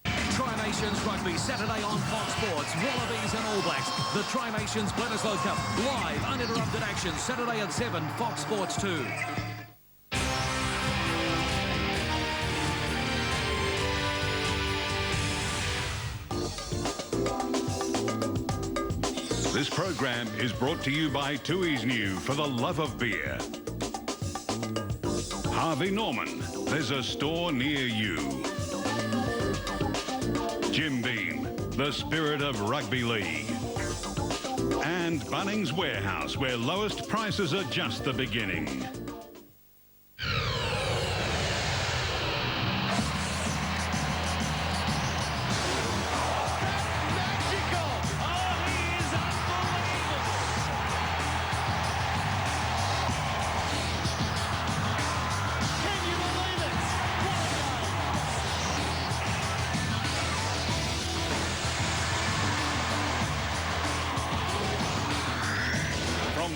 Tri-Nations Rugby, Saturday on Fox Sports. Wallabies and All Blacks. The Tri-Nations Bledisloe Cup. Live, uninterrupted action. Saturday at 7, Fox Sports 2. This program is brought to you by Tooheys New for the love of beer. Harvey Norman, there's a store near you. Jim Beam, the spirit of rugby league. And And Bunnings Warehouse, where lowest prices are just the beginning.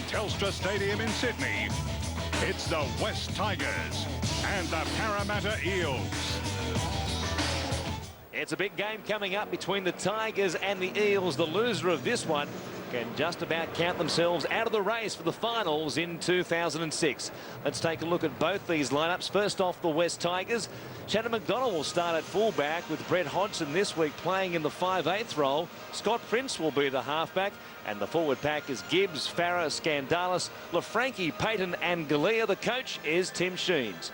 Telstra Stadium in Sydney, it's the West Tigers and the Parramatta Eels. It's a big game coming up between the Tigers and the Eels. The loser of this one can just about count themselves out of the race for the finals in 2006. Let's take a look at both these lineups. First off, the West Tigers. Shannon McDonald will start at fullback with Brett Hodgson this week playing in the 5/8 role. Scott Prince will be the halfback, and the forward pack is Gibbs, Farah, Scandalis, Lafranchi, Payton and Galea. The coach is Tim Sheens.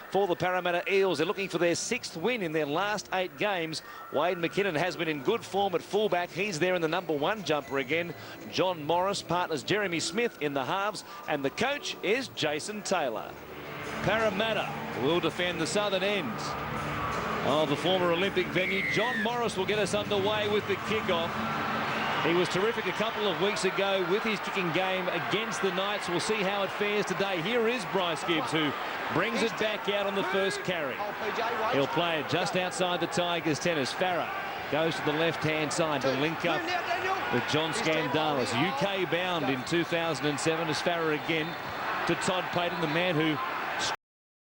For the Parramatta Eels, they're looking for their 6th win in their last 8 games. Wade McKinnon has been in good form at fullback. He's there in the #1 jumper again. John Morris partners Jeremy Smith in the halves, and the coach is Jason Taylor. Parramatta will defend the southern end of the former Olympic venue. John Morris will get us underway with the kickoff. He was terrific a couple of weeks ago with his kicking game against the Knights. We'll see how it fares today. Here is Bryce Gibbs, who brings it back out on the first carry. He'll play it just outside the Tigers' tennis. Farah goes to the left-hand side to link up with John Scandalis. UK bound in 2007 as Farah again to Todd Payton, the man who